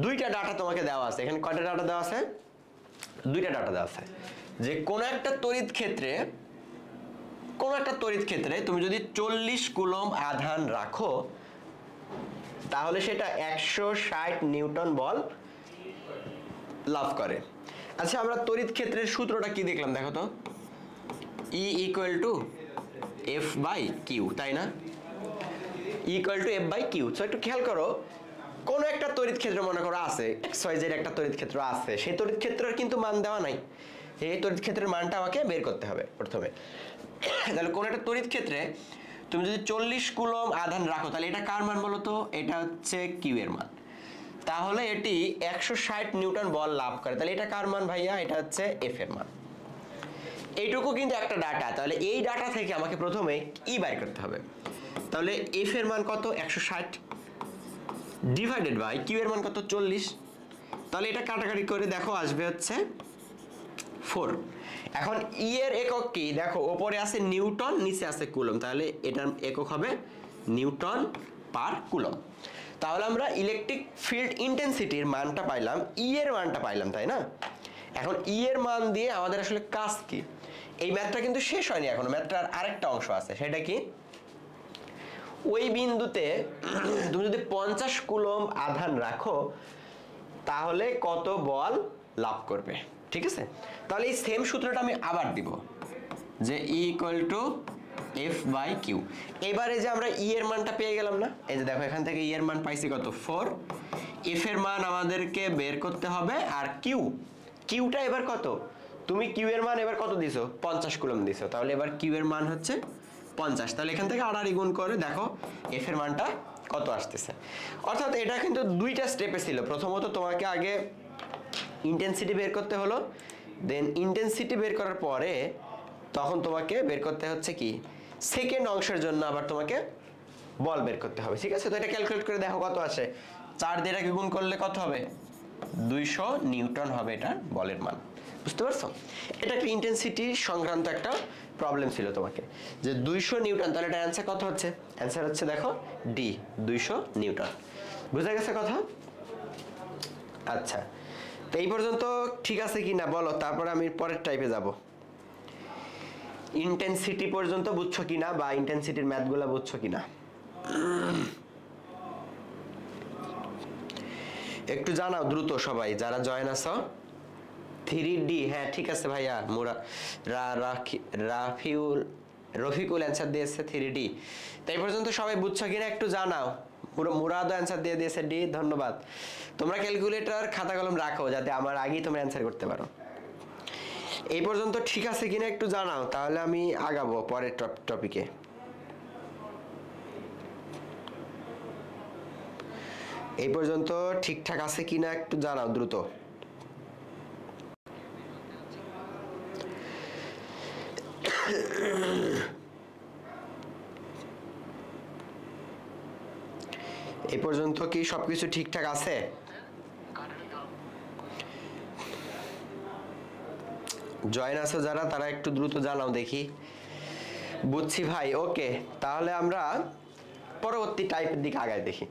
দুইটা ডাটা তোমাকে দেওয়া আছে। এখানে কয়টা ডাটা দেওয়া আছে? দুইটা ডাটা দেওয়া আছে, যে কোন একটা তড়িৎ ক্ষেত্রে তুমি যদি 40 কুলম্ব আধান রাখো তাহলে সেটা 160 নিউটন বল লাভ করে। আচ্ছা, আমরা তড়িৎ ক্ষেত্রের সূত্রটা কি দেখলাম দেখো তো, E equal to F by Q, তাই না? Equal to F by Q. তো একটু খেয়াল করো, কোন একটা তড়িৎ ক্ষেত্র মনে করো আছে, XYZ একটা তড়িৎ ক্ষেত্র আছে, সেই তড়িৎ ক্ষেত্রের কিন্তু মান দেওয়া নাই, এই তড়িৎ ক্ষেত্রের মানটা আমাকে বের করতে হবে প্রথমে। তাহলে কোন একটা তড়িৎ ক্ষেত্রে তুমি যদি 40 কুলম্ব আধান রাখো তাহলে এটা কার মান বলো তো? এটা হচ্ছে কিউ এর মান। তাহলে এটি 160 নিউটন বল লাভ করে, তাহলে এটা কার মান ভাইয়া? এটা হচ্ছে এফ এর মান। এইটুকু কিন্তু একটা ডাটা, তাহলে এই ডাটা থেকে আমাকে প্রথমে ই বাইর করতে হবে। তাহলে এফ এর মান কত? 160 ডিভাইডেড বাই কিউ এর মান কত? 40। তাহলে এটা কাটাকাটি করে দেখো আসবে হচ্ছে 4। এখন ই এর একক কি দেখো, উপরে আছে নিউটন, নিচে আছে কুলম্ব, তাহলে এটার একক হবে নিউটন পার কুলম্ব। তাহলে আমরা ইলেকট্রিক ফিল্ড ইন্টেন্সিটির মানটা পাইলাম, ই এর মানটা পাইলাম, তাই না? এখন ই এর মান দিয়ে আমাদের আসলে কাজ কি? এই ম্যাথটা কিন্তু শেষ হয়নি এখনো, ম্যাথটার আরেকটা অংশ আছে, সেটা কি? ওই বিন্দুতে তুমি যদি 50 কুলম্ব আধান রাখো তাহলে কত বল লাভ করবে, ঠিক আছে? তাহলে এই সেম সূত্রটা আমি আবার দিব, যে E equal to F by Q. এবারে যে আমরা ই এর মানটা পেয়ে গেলাম না, এই যে দেখো এখান থেকে ই এর মান পাইছি কত 4, এফ এর মান আমাদেরকে বের করতে হবে, আর কিউটা এবার কত, তুমি কিউ এর মান এবার কত দিছো 50 কুলম দিছো, তাহলে এবার কিউ এর মান হচ্ছে 50। তাহলে এখান থেকে আড়াআড়ি গুণ করে দেখো এফ এর মানটা কত আসতেছে। অর্থাৎ এটা কিন্তু দুইটা স্টেপে ছিল, প্রথমত তোমাকে আগে ইন্টেন্সিটি বের করতে হলো, দেন ইন্টেন্সিটি বের করার পরে তখন তোমাকে বের করতে হচ্ছে কি সেকেন্ড অংশের জন্য আবার তোমাকে বল বের করতে হবে, ঠিক আছে। তো এটা ক্যালকুলেট করে দেখো কত আসে, 4 দিয়ে এটাকে গুণ করলে কত হবে 200 নিউটন হবে এটা বলের মান, বুঝতে পারছো। এটা একটা ইন্টেন্সিটি সংক্রান্ত একটা প্রবলেম ছিল তোমাকে, যে 200 নিউটন, তাহলে এটা অ্যান্সার কত হচ্ছে, অ্যান্সার হচ্ছে দেখো ডি 200 নিউটন। বুঝা গেছে কথা? আচ্ছা, তো এই পর্যন্ত ঠিক আছে কি না বলো, তারপরে আমি পরের টাইপে যাব। ইন্টেন্সিটি পর্যন্ত বুঝছো কিনা, বা ইন্টেন্সিটির ম্যাথগুলো বুঝছো কিনা একটু জানাও দ্রুত সবাই যারা জয়েন আছো। 3D, হ্যাঁ ঠিক আছে ভাইয়া, রফিকুল অ্যান্সার দিয়েছে 3D। তাই পর্যন্ত সবাই বুঝছো কিনা একটু জানাও। মুরাদও অ্যান্সার দিয়ে দিয়েছে ডি, ধন্যবাদ। তোমরা ক্যালকুলেটর খাতা কলম রাখো যাতে আমার আগেই তোমরা অ্যান্সার করতে পারো। এই পর্যন্ত ঠিক আছে কিনা একটু জানাও, তাহলে আমি আগাবো পরের টপিকে। এই পর্যন্ত ঠিকঠাক আছে কিনা একটু জানাও দ্রুত। এই পর্যন্ত কি সবকিছু ঠিকঠাক আছে? জয়েন আছো যারা, তারা একটু দ্রুত জানাও দেখি। বুঝছি ভাই, ওকে। তাহলে আমরা পরবর্তী টাইপের দিকে আগায় দেখি।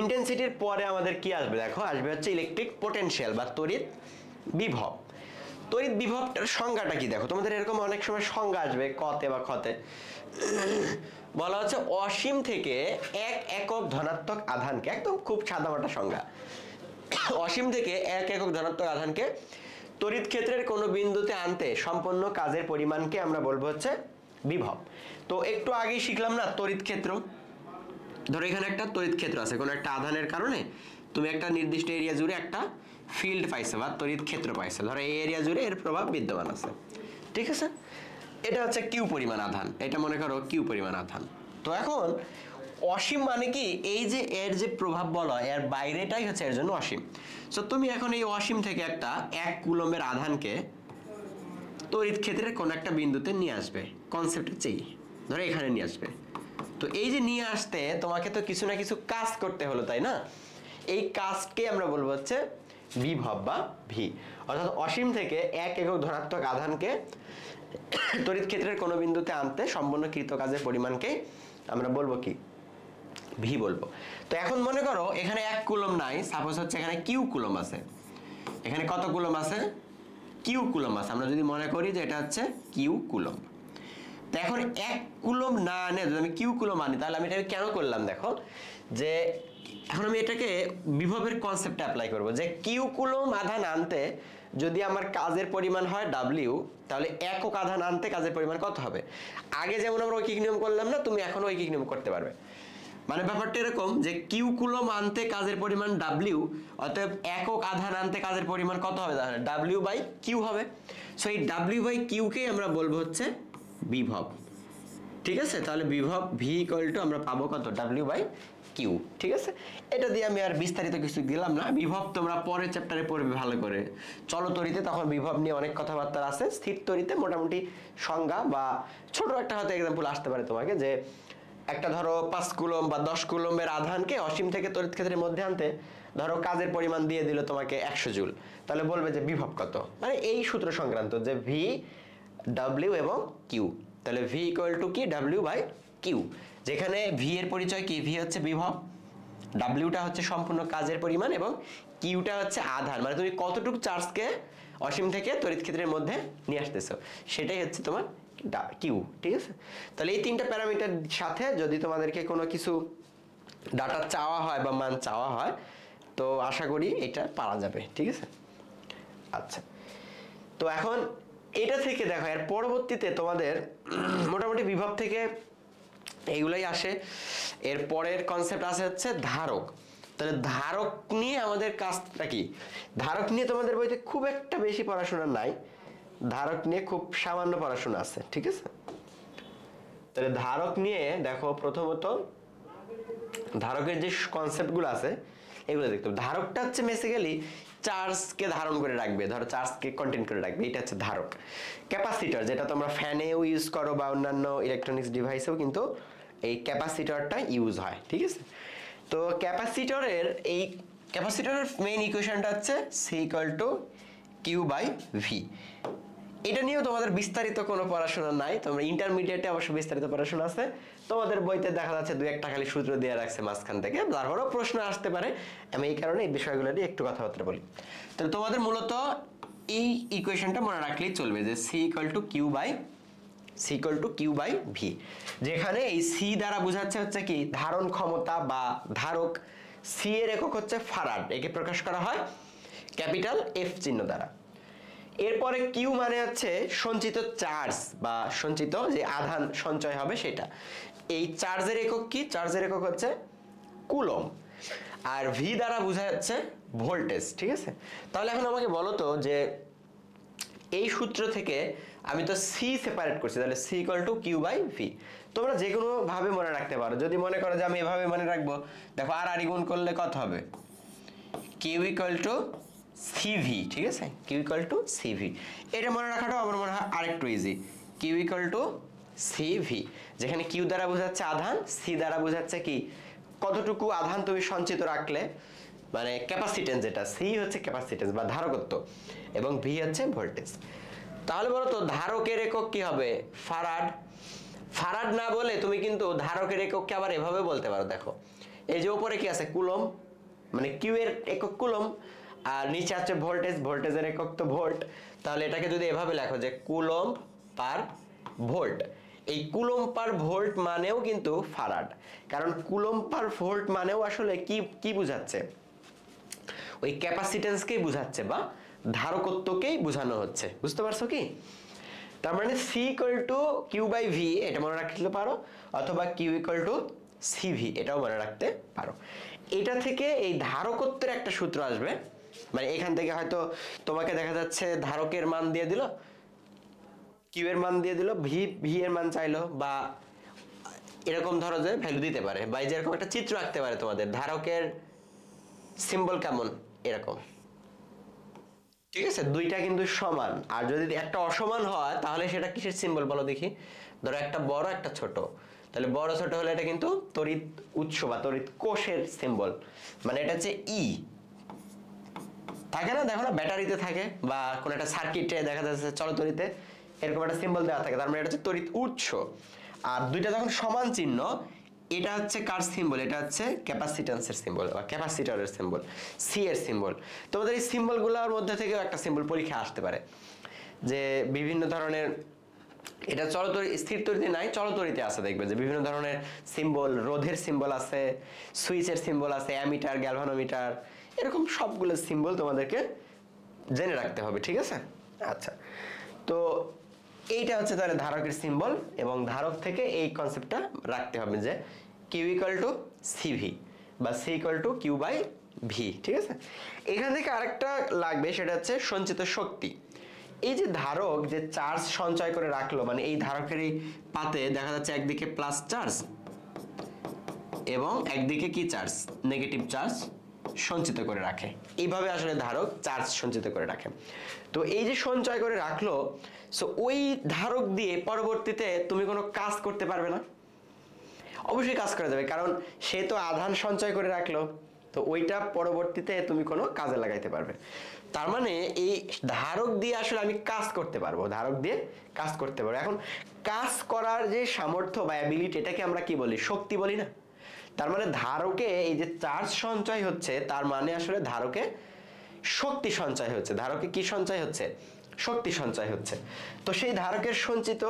ইন্টেন্সিটির পরে আমাদের কি আসবে দেখো, আসবে হচ্ছে ইলেকট্রিক পোটেনশিয়াল বা তড়িৎ বিভব। তড়িৎ বিভবটার সংজ্ঞাটা কি দেখো, তোমাদের এরকম অনেক সময় সংজ্ঞা আসবে কতে বা খতে, বলা হচ্ছে অসীম থেকে এক একক ধনাত্মক আধানকে, একদম খুব সাদামাটা সংজ্ঞা, অসীম থেকে এক একক ধনাত্মক আধানকে তড়িৎ ক্ষেত্রের কোনো বিন্দুতে আনতে সম্পন্ন কাজের পরিমাণকে আমরা বলবো হচ্ছে বিভব। তো একটু আগেই শিখলাম না তড়িৎ ক্ষেত্র, ধরো এখানে একটা তড়িৎ ক্ষেত্র আছে, কোনো একটা আধানের কারণে তুমি একটা নির্দিষ্ট এরিয়া জুড়ে একটা ফিল্ড পাইছো বা তড়িৎ ক্ষেত্র পাইছো, ধরো এই এরিয়া জুড়ে এর প্রভাব বিদ্যমান আছে, ঠিক আছে। এটা হচ্ছে কিউ পরিমাণ আধান, এটা মনে করো কিউ পরিমাণ আধান। তো এখন অসীম মানে কি, এই যে এর যে প্রভাব বলা হয় এর বাইরেটাই হচ্ছে এর জন্য অসীম। সো তুমি এখন এই অসীম থেকে একটা 1 কুলম্বের আধানকে তড়িৎ ক্ষেত্রের কোন একটা বিন্দুতে নিয়ে আসবে, কনসেপ্ট হচ্ছে এই, ধরো এখানে নিয়ে আসবে। তো এই যে নিয়ে আসতে তোমাকে তো কিছু না কিছু কাজ করতে হলো, তাই না? এই কাজকে আমরা বলবো হচ্ছে বিভব বা ভি। অর্থাৎ অসীম থেকে 1 একক ধনাত্মক আধানকে তড়িৎ ক্ষেত্রের কোনো বিন্দুতে আনতে সম্পন্ন কৃত কাজের পরিমাণকে আমরা বলবো কি, ভি বলবো। তো এখন মনে করো এখানে 1 কুলম নাই, সাপোজ হচ্ছে এখানে কিউ কুলম আছে। এখানে কত কুলম আছে? কিউ কুলম আছে। আমরা যদি মনে করি যে এটা হচ্ছে কিউ কুলম, তো এখন 1 কুলম না আনে যদি আমি কিউ কুলম আনি, তাহলে আমি এটা কেন করলাম দেখো, যে এখন আমি এটাকে বিভবের কনসেপ্টে অ্যাপ্লাই করব, যে কিউ কুলম আধান আনতে যদি আমার কাজের পরিমাণ হয় ডাব্লিউ, তাহলে একক আধান আনতে কাজের পরিমাণ কত হবে। আগে যেমন আমরা ঐকিক নিয়ম করলাম না, তুমি এখন ঐকিক নিয়ম করতে পারবে। মানে ব্যাপারটা এরকম যে কিউ কুলম আনতে কাজের পরিমাণ ডাব্লিউ, অতএব একক আধান আনতে কাজের পরিমাণ কত হবে, তাহলে ডাব্লিউ বাই কিউ হবে। সো এই ডাব্লিউ বাই কিউকেই আমরা বলবো হচ্ছে বিভব, ঠিক আছে। তাহলে বিভব ভি ইকুয়াল টু আমরা পাবো কত, ডাব্লিউ বাই কিউ, ঠিক আছে। এটা দিয়ে আমি আর বিস্তারিত কিছু দিলাম না, বিভব তোমরা পরের চ্যাপ্টারে পড়বে ভালো করে। চলতরিতে তখন বিভব নিয়ে অনেক কথাবার্তা আছে, স্থির তরিতে মোটামুটি সংজ্ঞা বা ছোট একটা হয়তো এক্সাম্পল আসতে পারে তোমাকে, যে একটা ধরো 5 কুলম বা 10 কুলমের আধানকে অসীম থেকে তড়িৎ ক্ষেত্রের মধ্যে আনতে ধরো কাজের পরিমাণ দিয়ে দিল তোমাকে 100 জুল, তাহলে বলবে যে বিভব কত, মানে এই সূত্র সংক্রান্ত, যে ভি ডাব্লিউ এবং কিউ। তাহলে ভি ইকুয়াল টু কি, ডাব্লিউ বাই কিউ, যেখানে ভি এর পরিচয় কি, ভি হচ্ছে বিভব, ডাব্লিউটা হচ্ছে সম্পূর্ণ কাজের পরিমাণ, এবং কিউটা হচ্ছে আধান, মানে তুমি কতটুকু চার্জকে অসীম থেকে তড়িৎ ক্ষেত্রের মধ্যে নিয়ে আসতেছো, সেটাই হচ্ছে তোমার কিউ, ঠিক আছে। তাহলে এই 3টা প্যারামিটার সাথে যদি তোমাদেরকে কোনো কিছু ডাটা চাওয়া হয় বা মান চাওয়া হয়, তো আশা করি এটা পারা যাবে, ঠিক আছে। আচ্ছা, তো এখন এটা থেকে দেখো এর পরবর্তীতে তোমাদের মোটামুটি বিভব থেকে এইগুলাই আসে। এর পরের কনসেপ্ট আছে হচ্ছে ধারক। তাহলে ধারক নিয়ে আমাদের কাজটা কি? ধারক নিয়ে তোমাদের বইতে খুব একটা বেশি পড়াশোনা নাই, ধারক নিয়ে খুব সামান্য পড়াশোনা আছে, ঠিক আছে? তাহলে ধারক নিয়ে দেখো প্রথমত ধারকের যে কনসেপ্টগুলো আছে এগুলো দেখতে হবে। ধারকটা হচ্ছে বেসিক্যালি চার্জকে ধারণ করে রাখবে, ধরো চার্জকে কন্টেইন করে রাখবে, এটা হচ্ছে ধারক। ক্যাপাসিটর যেটা তোমরা ফ্যানেও ইউজ করো বা অন্যান্য ইলেকট্রনিক্স ডিভাইসেও কিন্তু এই ক্যাপাসিটরটা ইউজ হয়, ঠিক আছে? তো ক্যাপাসিটরের মেইন ইকুয়েশনটা হচ্ছে C equal to Q by V. এটা নিয়েও তোমাদের বিস্তারিত কোনো পড়াশোনা নাই, তোমরা ইন্টারমিডিয়েটে অবশ্য বিস্তারিত পড়াশোনা আছে, তোমাদের বইতে দেখা যাচ্ছে দুই একটা খালি সূত্র দিয়ে রাখছে মাঝখান থেকে, তারপরেও প্রশ্ন আসতে পারে। আমি এই কারণে এই বিষয়গুলো নিয়ে একটু কথাবার্তা বলি। তাহলে তোমাদের মূলত এই ইকুয়েশনটা মনে রাখলেই চলবে যে C equal to Q by V, যেখানে এই সি দ্বারা বোঝাচ্ছে হচ্ছে কি ধারণ ক্ষমতা বা ধারক। সি এর একক হচ্ছে ফারাড, একে প্রকাশ করা হয় ক্যাপিটাল এফ চিহ্ন দ্বারা। এরপরে কিউ মানে হচ্ছে সঞ্চিত চার্জ বা সঞ্চিত যে আধান সঞ্চয় হবে সেটা। এই চার্জের একক কি? চার্জের একক হচ্ছে কুলম্ব। আর ভি দ্বারা বোঝা যাচ্ছে ভোল্টেজ, ঠিক আছে? তাহলে এখন আমাকে বলো তো যে এই সূত্র থেকে আমি তো সি সেপারেট করছি, তাহলে C equal to Q by V. তোমরা যে কোনো ভাবে মনে রাখতে পারো। যদি মনে করো যে আমি এভাবে মনে রাখবো, দেখো আর গুণ করলে কত হবে? কিউ ইকুয়াল টু সিভি, ঠিক আছে? কিউ ইকুয়াল টু সিভি, এটা মনে রাখাটাও আমার মনে হয় আরেকটু easy. Q equal to CV, যেখানে কিউ দ্বারা বোঝাচ্ছে আধান, সি দ্বারা বোঝাচ্ছে কি কতটুকু আধান তুমি সঞ্চিত রাখলে, মানে ক্যাপাসিটেন্স, যেটা সি হচ্ছে ক্যাপাসিটেন্স বা ধারকত্ব এবং ভি হচ্ছে ভোল্টেজ। তাহলে বলো তো ধারকের একক কি হবে? ফারাড। ফারাড না বলে তুমি কিন্তু ধারকের একককে আবার এভাবে বলতে পারো। দেখো এই যে উপরে কি আছে? কুলম্ব, মানে কিউ এর একক কুলম্ব, আর নিচে আছে ভোল্টেজ, ভোল্টেজের একক তো ভোল্ট। তাহলে এটাকে যদি এভাবে লেখো যে কুলম্ব পার ভোল্ট, এই কুলম্ব পার ভোল্ট মানেও কিন্তু ফারাড, কারণ কুলম্ব পার ভোল্ট মানেও আসলে কি কি বোঝাচ্ছে? ওই ক্যাপাসিটেন্সকেই বোঝাচ্ছে বা ধারকত্বকেই বোঝানো হচ্ছে। বুঝতে পারছো কি? তার মানে C equal to Q by V এটা মনে রাখতে পারো, অথবা কিউ ইকুয়াল টু সিভি এটাও মনে রাখতে পারো। এটা থেকে এই ধারকত্বের একটা সূত্র আসবে, মানে এখান থেকে হয়তো তোমাকে দেখা যাচ্ছে ধারকের মান দিয়ে দিল, কিউ এর মান দিয়ে দিল, ভি এর মান চাইলো, বা এরকম ধরো যে ভ্যালু দিতে পারে, বা যেরকম একটা চিত্র আঁকতে পারে তোমাদের ধারকের সিম্বল কেমন এরকম, ঠিক আছে? দুইটা কিন্তু সমান, আর যদি একটা অসমান হয় তাহলে সেটা কিসের সিম্বল বলো দেখি? ধরো একটা বড় একটা ছোট, তাহলে বড় ছোট হলে এটা কিন্তু তড়িৎ উৎস বা তড়িৎ কোষের সিম্বল, মানে এটা হচ্ছে ই। থাকে না, দেখো না ব্যাটারিতে থাকে বা কোন একটা সার্কিটে দেখা যাচ্ছে চলতড়িতে এরকম একটা সিম্বল দেওয়া থাকে, তার মানে এটা হচ্ছে তড়িৎ উৎস। আর দুইটা যখন সমান চিহ্ন, এটা হচ্ছে কার সিম্বল? এটা হচ্ছে ক্যাপাসিট্যান্সের সিম্বল বা ক্যাপাসিটরের সিম্বল, সি এর সিম্বল। তোমাদের এই সিম্বলগুলোর মধ্যে থেকেও একটা সিম্বল পরীক্ষা আসতে পারে, যে বিভিন্ন ধরনের, এটা চলতড়ি স্থির তড়িতে নাই, চলতড়িতে আছে, দেখবে যে বিভিন্ন ধরনের সিম্বল, রোধের সিম্বল আছে, সুইচের সিম্বল আছে, অ্যামিটার, গ্যালভানোমিটার, এরকম সবগুলো সিম্বল তোমাদেরকে জেনে রাখতে হবে, ঠিক আছে? আচ্ছা, তো এইটা হচ্ছে তাহলে ধারকের সিম্বল, এবং ধারক থেকে এই কনসেপ্টটা রাখতে হবে যে কিউ ইকুয়াল টু সিভি বা C equal to Q by V, ঠিক আছে? এখান থেকে আরেকটা লাগবে, সেটা হচ্ছে সঞ্চিত শক্তি। এই যে ধারক যে চার্জ সঞ্চয় করে রাখলো, মানে এই ধারকেরই পাতে দেখা যাচ্ছে একদিকে প্লাস চার্জ এবং একদিকে কি চার্জ? নেগেটিভ চার্জ সঞ্চিত করে রাখে। এইভাবে আসলে ধারক চার্জ সঞ্চিত করে রাখে। তো এই যে সঞ্চয় করে রাখলো, সো ওই ধারক দিয়ে পরবর্তীতে তুমি কোনো কাজ করতে পারবে না? অবশ্যই কাজ করা যাবে, কারণ সে তো আধান সঞ্চয় করে রাখলো, তো ওইটা পরবর্তীতে তুমি কোনো কাজে লাগাইতে পারবে। তার মানে এই ধারক দিয়ে আসলে আমি কাজ করতে পারবো, ধারক দিয়ে কাজ করতে পারবো। এখন কাজ করার যে সামর্থ্য বা অ্যাবিলিটি, এটাকে আমরা কি বলি? শক্তি বলি না? তার মানে ধারকে এই যে চার্জ সঞ্চয় হচ্ছে, তার মানে আসলে ধারকে শক্তি সঞ্চয় হচ্ছে। ধারকে কি সঞ্চয় হচ্ছে? শক্তি সঞ্চয় হচ্ছে। তো সেই ধারকের সঞ্চিত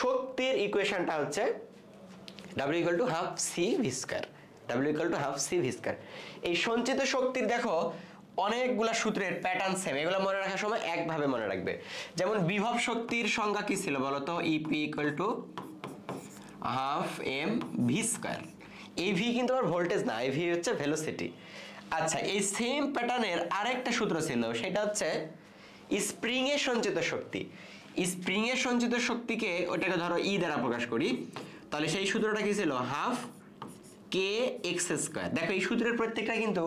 শক্তির ইকুয়েশনটা হচ্ছে W equal to half C V square, W equal to half C V square। এই সঞ্চিত শক্তির দেখো অনেকগুলা সূত্রের প্যাটার্ন সেম, এগুলো মনে রাখার সময় একভাবে মনে রাখবে। যেমন বিভব শক্তির সংজ্ঞা কি ছিল বলতো? EP equal to half m v square. এই ভি কিন্তু আমার ভোল্টেজ না, এই ভি হচ্ছে ভেলোসিটি। আচ্ছা, এই সেম প্যাটার্নের আরেকটা সূত্র ছিল, সেটা হচ্ছে স্প্রিং এ সঞ্চিত শক্তি। স্প্রিং এ সঞ্চিত শক্তিকে ওটাকে ধরো ই দ্বারা প্রকাশ করি, তাহলে সেই সূত্রটা কি ছিল? হাফ কে এক্স স্কয়ার। দেখো এই সূত্রের প্রত্যেকটা কিন্তু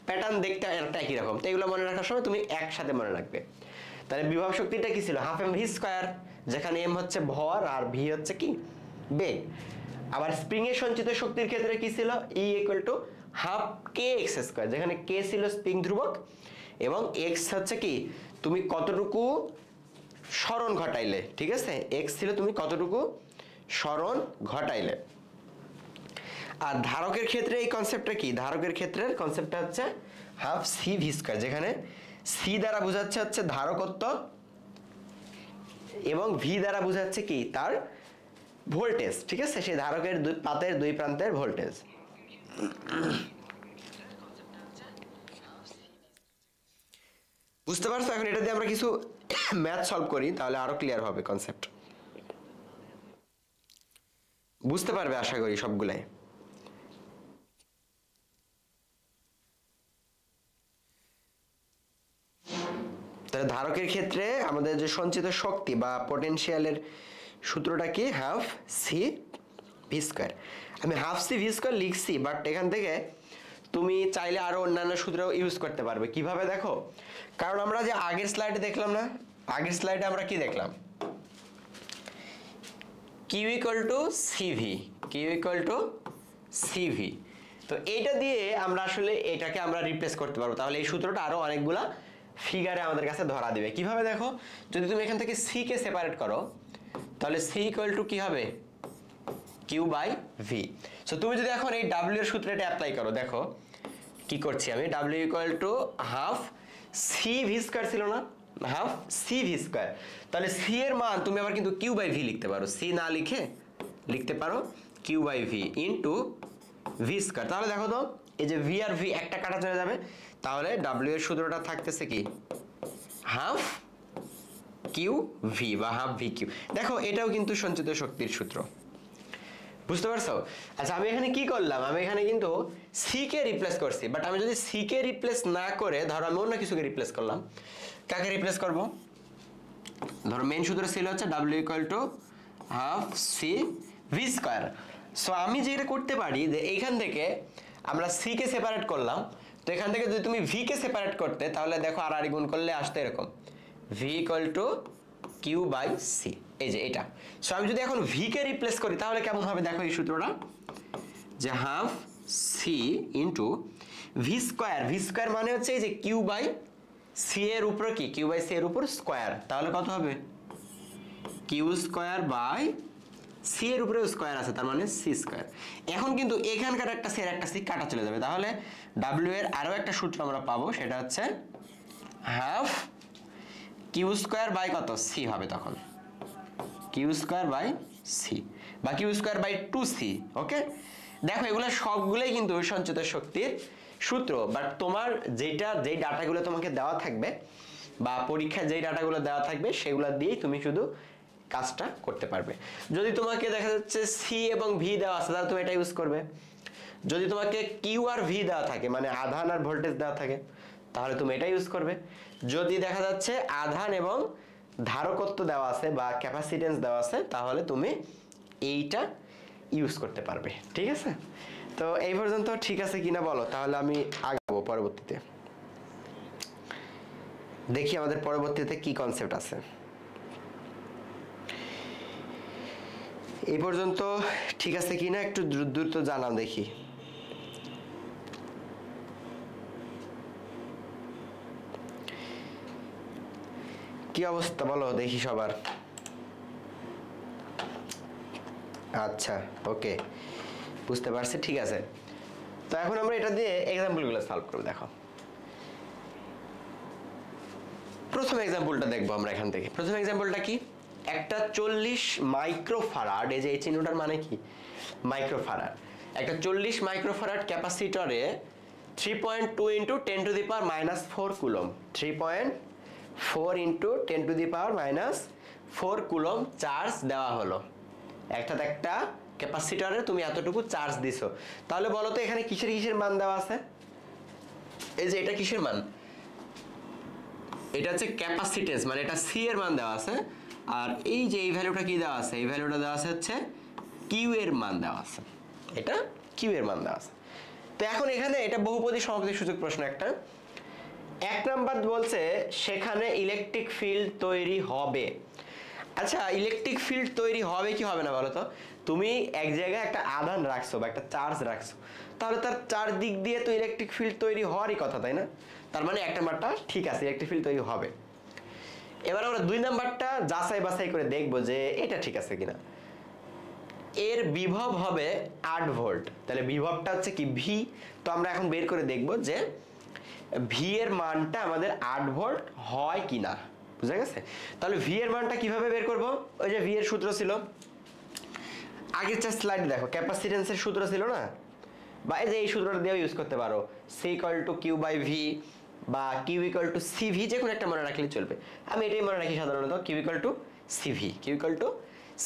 প্যাটার্ন দেখতে একটা একই রকম, তো এগুলো মনে রাখার সময় তুমি একসাথে মনে রাখবে। তাহলে বিভব শক্তিটা কি ছিল? হাফ এম ভি স্কয়ার, যেখানে এম হচ্ছে ভর আর ভি হচ্ছে কি? বেগ। আবার স্প্রিং এ সঞ্চিত শক্তির ক্ষেত্রে কি ছিল? ই equal to half K x square, যেখানে কে ছিল স্প্রিং ধ্রুবক এবং এক্স হচ্ছে কি তুমি কতটুকু সরণ ঘটাইলে, ঠিক আছে? এক্স ছিল তুমি কতটুকু সরণ ঘটাইলে। আর ধারকের ক্ষেত্রে এই কনসেপ্টটা কি? ধারকের ক্ষেত্রে কনসেপ্টটা হচ্ছে হাফ সি ভি স্কয়ার, যেখানে সি দ্বারা বোঝাচ্ছে হচ্ছে ধারকত্ব এবং ভি দ্বারা বোঝাচ্ছে কি? তার ভোল্টেজ, ঠিক আছে? সেই ধারকের পাতের দুই প্রান্তের ভোল্টেজ। বুঝতে পারছো? এখন এটা দিয়ে আমরা কিছু ম্যাথ সলভ করি, তাহলে আরো ক্লিয়ার হবে কনসেপ্ট, বুঝতে পারবে আশা করি সবগুলাই। তাহলে ধারকের ক্ষেত্রে আমাদের যে সঞ্চিত শক্তি বা পটেনশিয়ালের সূত্রটা কি? Half C V square. আমি হাফ সি ভি স্কয়ার লিখছি, বাট এখান থেকে তুমি চাইলে আরো অন্যান্য সূত্র ইউজ করতে পারবে। কিভাবে দেখো? কারণ আমরা যে আগের স্লাইডে দেখলাম না, আগের স্লাইডে আমরা কি দেখলাম? Q equal to CV, Q equal to CV. তো এইটা দিয়ে আমরা আসলে এটাকে আমরা রিপ্লেস করতে পারবো, তাহলে এই সূত্রটা আরো অনেকগুলা ফিগারে আমাদের কাছে ধরা দিবে। কিভাবে দেখো? যদি তুমি এখান থেকে সি কে সেপারেট করো, তাহলে সি ইকুয়াল টু কি হবে? Q by V. সো তুমি যদি এখন এই ডাব্লিউ এর সূত্রটা অ্যাপ্লাই করো, দেখো কি করছি আমি? W equal to half C V square ছিল না? Half C V square. তাহলে সি এর মান তুমি আবার কিন্তু কিউ বাই ভি লিখতে পারো, সি না লিখে লিখতে পারো Q by V into V square. তাহলে দেখো তো, এই যে ভি আর ভি একটা কাটা চলে যাবে, তাহলে ডাব্লিউ এর সূত্রটা থাকতেছে কি? হাফ কিউ ভি বা হাফ ভি কিউ। দেখো এটাও কিন্তু সঞ্চিত শক্তির সূত্র, বুঝতে পারছো? আচ্ছা, আমি এখানে কি করলাম? আমি এখানে কিন্তু সি কে রিপ্লেস করছি, বাট আমি যদি সি কে রিপ্লেস না করে ধরো আমি অন্য কিছুকে রিপ্লেস করলাম, কাকে রিপ্লেস করব? ধরো মেইন সূত্র ছিল হচ্ছে W equal to half C V square. So আমি যেটা করতে পারি যে এইখান থেকে আমরা সি কে সেপারেট করলাম, তো এখান থেকে যদি তুমি ভি কে সেপারেট করতে, তাহলে দেখো আর গুণ করলে আসতো এরকম V equal to Q by C, এই যে এটা। সো আমি যদি এখন ভি কে রিপ্লেস করি, তাহলে কেমন হবে? দেখো এই সূত্রটা, যে half C into V square. V square মানে হচ্ছে এই যে কিউ বাই সি এর উপর কি? কিউ বাই সি এর উপর স্কয়ার। তাহলে কত হবে? কিউ স্কয়ার বাই সি এর উপরে স্কয়ার আছে, তার মানে সি স্কয়ার। এখন কিন্তু এখানকার একটা সি এর একটা সি কাটা চলে যাবে, তাহলে ডাব্লিউ এর আরো একটা সূত্র আমরা পাবো, সেটা হচ্ছে হাফ কিউ স্কয়ার বাই কত? সি হবে তখন, কিউ স্কয়ার বাই সি বা কিউ স্কয়ার বাই 2c। ওকে, দেখো এগুলো সবগুলোই কিন্তু সঞ্চিত শক্তির সূত্র, বাট তোমার যেই ডাটাগুলো তোমাকে দেওয়া থাকবে বা পরীক্ষায় যেই ডাটাগুলো দেওয়া থাকবে সেগুলো দিয়েই তুমি শুধু কাজটা করতে পারবে। যদি তোমাকে দেখা যাচ্ছে সি এবং ভি দেওয়া আছে, তাহলে তুমি এটা ইউজ করবে। যদি তোমাকে কিউ আর ভি দেওয়া থাকে, মানে আধান আর ভোল্টেজ দেওয়া থাকে, তাহলে তুমি এটা ইউজ করবে। যদি দেখা যাচ্ছে আধান এবং ধারকত্ব দেওয়া আছে বা ক্যাপাসিটেন্স দেওয়া আছে, তাহলে তুমি এইটা ইউজ করতে পারবে। ঠিক আছে? তো এই পর্যন্ত ঠিক আছে কিনা বলো, তাহলে আমি আগাবো পরবর্তীতে। দেখি আমাদের পরবর্তীতে কি কনসেপ্ট আছে। এই পর্যন্ত ঠিক আছে কিনা একটু দ্রুত জানাও দেখি। কি অবস্থা বলো দেখি সবার। আচ্ছা, ওকে, বুঝতে পারছি, ঠিক আছে। তো এখন আমরা এটা দিয়ে এক্সাম্পলগুলো সলভ করব। দেখো প্রথম এক্সাম্পলটা দেখবো আমরা এখান থেকে। প্রথম এক্সাম্পলটা কি? একটা 40 মাইক্রোফারাড, এই যে এই চিহ্নটার মানে কি? মাইক্রোফারাড। একটা 40 মাইক্রোফারাড ক্যাপাসিটরে 3.2 into 10 to the power minus 4 coulomb 3.4 into 10 to the power minus 4 coulomb charge দেওয়া হলো। একটা ক্যাপাসিটরে তুমি এতটুকু চার্জ দিছো, তাহলে বলো তো এখানে কিসের মান দেওয়া আছে? এই যে এটা কিসের মান? এটা হচ্ছে ক্যাপাসিটেন্স, মানে এটা সি এর মান দেওয়া আছে, আর এই যে এই ভ্যালুটা কি দেওয়া আছে? এই ভ্যালুটা দেওয়া আছে হচ্ছে কিউ এর মান দেওয়া আছে, এটা কিউ এর মান দেওয়া আছে। তো এখন এখানে এটা বহুপদী সমাপতি সূচক প্রশ্ন একটা। 1 নাম্বার বলছে সেখানে ইলেকট্রিক ফিল্ড তৈরি হবে। আচ্ছা, ইলেকট্রিক ফিল্ড তৈরি হবে কি হবে না বলো তো? তুমি এক জায়গায় একটা আধান রাখছো বা একটা চার্জ রাখছো, তাহলে তার চারদিক দিয়ে তো ইলেকট্রিক ফিল্ড তৈরি হওয়ারই কথা, তাই না? তার মানে 1 নাম্বারটা ঠিক আছে, ইলেকট্রিক ফিল্ড তৈরি হবে। এবার আমরা 2 নাম্বারটা যাচাই বাছাই করে দেখবো যে এটা ঠিক আছে কিনা। এর বিভব হবে 8 ভোল্ট, তাহলে বিভবটা হচ্ছে কি ভি। তো আমরা এখন বের করে দেখবো যে ভি এর মানটা আমাদের 8 ভোল্ট হয় কিনা, বুঝা গেছে? তাহলে ভি এর মানটা কিভাবে বের করব? ওই যে ভি এর সূত্র ছিল আগের স্লাইড, দেখো ক্যাপাসিটেন্সের সূত্র ছিল না, বা এই যে এই সূত্রটা দিয়েও ইউজ করতে পারো, C equal to Q by V বা কিউ ইকুয়াল টু সিভি, যে কোনো একটা মনে রাখলে চলবে। আমি এটাই মনে রাখি সাধারণত, Q equal to CV, Q equal to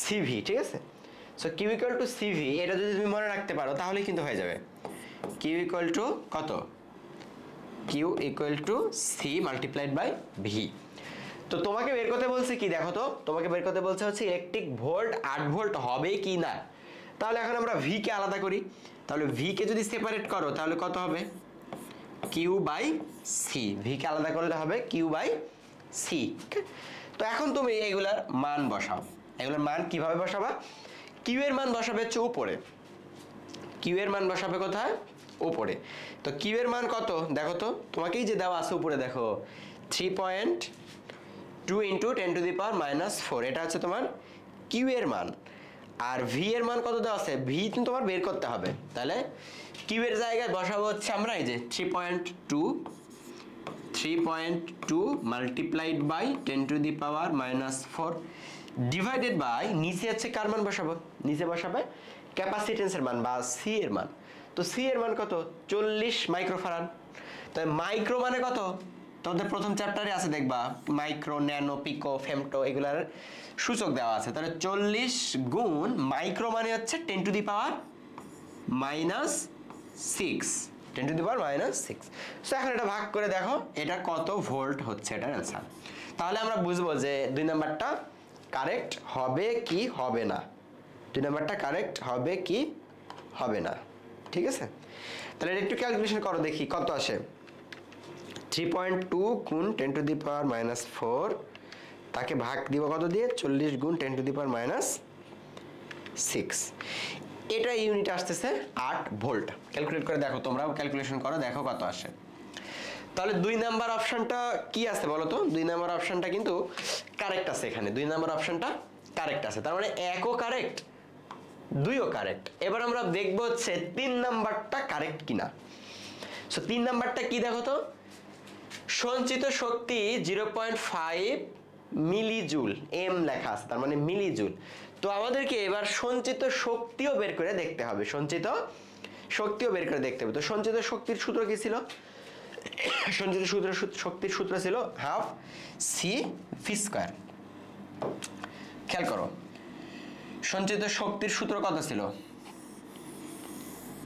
CV, ঠিক আছে? So Q equal to CV, এটা যদি তুমি মনে রাখতে পারো তাহলে কিন্তু হয়ে যাবে কিউ ইকুয়াল টু কত? Q equal to C multiplied by V. তো তোমাকে বের করতে বলছে কি দেখো তো, তোমাকে বের করতে বলছে হচ্ছে ইলেকট্রিক ভোল্ট 8 ভোল্ট হবে কি না। তাহলে এখন আমরা ভি কে আলাদা করি, তাহলে ভি কে যদি সেপারেট করো তাহলে কত হবে? Q by C. ভি কে আলাদা করলে হবে কিউ বাই সি। তো এখন তুমি এগুলার মান বসাও। এগুলোর মান কিভাবে বসাবা? কিউ এর মান বসাবে হচ্ছে উপরে, কিউ এর মান বসাবে কোথায়? উপরে। তো কিউ এর মান কত দেখো তো, তোমাকেই যে দেওয়া আছে উপরে দেখো 3.2 into 10 to the power minus 4, এটা হচ্ছে তোমার কিউ এর মান। আর ভি এর মান কত দেওয়া আছে? ভি কিন্তু তোমার বের করতে হবে, তাহলে কিউ এর জায়গায় বসাবো হচ্ছে আমরা এই যে 3.2 multiplied by 10 to the power minus 4 divided by নিচে হচ্ছে কার মান বসাবো? নিচে বসাবে ক্যাপাসিটেন্সের মান বা সি এর মান। তো সি এর মান কত? 40 মাইক্রোফ্যারাড। তাই মাইক্রো মানে কত? তোমাদের প্রথম চ্যাপ্টারে আছে দেখবা, মাইক্রো, ন্যানো, পিকো, ফেমটো, এগুলার সূচক দেওয়া আছে। তাহলে 40 গুণ মাইক্রো মানে হচ্ছে 10 to the power minus 6, 10 to the power minus 6। So এখন এটা ভাগ করে দেখো এটা কত ভোল্ট হচ্ছে, এটার অ্যান্সার। তাহলে আমরা বুঝবো যে 2 নাম্বারটা কারেক্ট হবে কি হবে না, 2 নাম্বারটা কারেক্ট হবে কি হবে না, ঠিক আছে? তাহলে এটা একটু ক্যালকুলেশন করো দেখি কত আসে। 3.2 গুণ 10 to the power minus 4, তাকে ভাগ দিব কত দিয়ে? 40 গুণ 10 to the power minus 6, এটা ইউনিট আসতেছে 8 ভোল্ট। ক্যালকুলেট করে দেখো, তোমরাও ক্যালকুলেশন করো, দেখো কত আসে। তাহলে 2 নাম্বার অপশনটা কি আছে বলো তো? 2 নাম্বার অপশনটা কিন্তু কারেক্ট আছে, এখানে 2 নাম্বার অপশনটা কারেক্ট আছে, তার মানে 1ও কারেক্ট 2ও কারেক্ট। এবার আমরা দেখবো হচ্ছে 3 নাম্বারটা কারেক্ট কিনা। সো 3 নাম্বারটা কি দেখো তো, সঞ্চিত শক্তি 0.5 মিলিজুল, এম লেখা আছে, তার মানে মিলিজুল। তো আমাদেরকে এবার সঞ্চিত শক্তিও বের করে দেখতে হবে, সঞ্চিত শক্তিও বের করে দেখতে হবে। তো সঞ্চিত শক্তির সূত্র কি ছিল? সঞ্চিত শক্তির সূত্র ছিল হাফ সি ভি স্কয়ার। খেয়াল করো সঞ্চিত শক্তির সূত্র কত ছিল,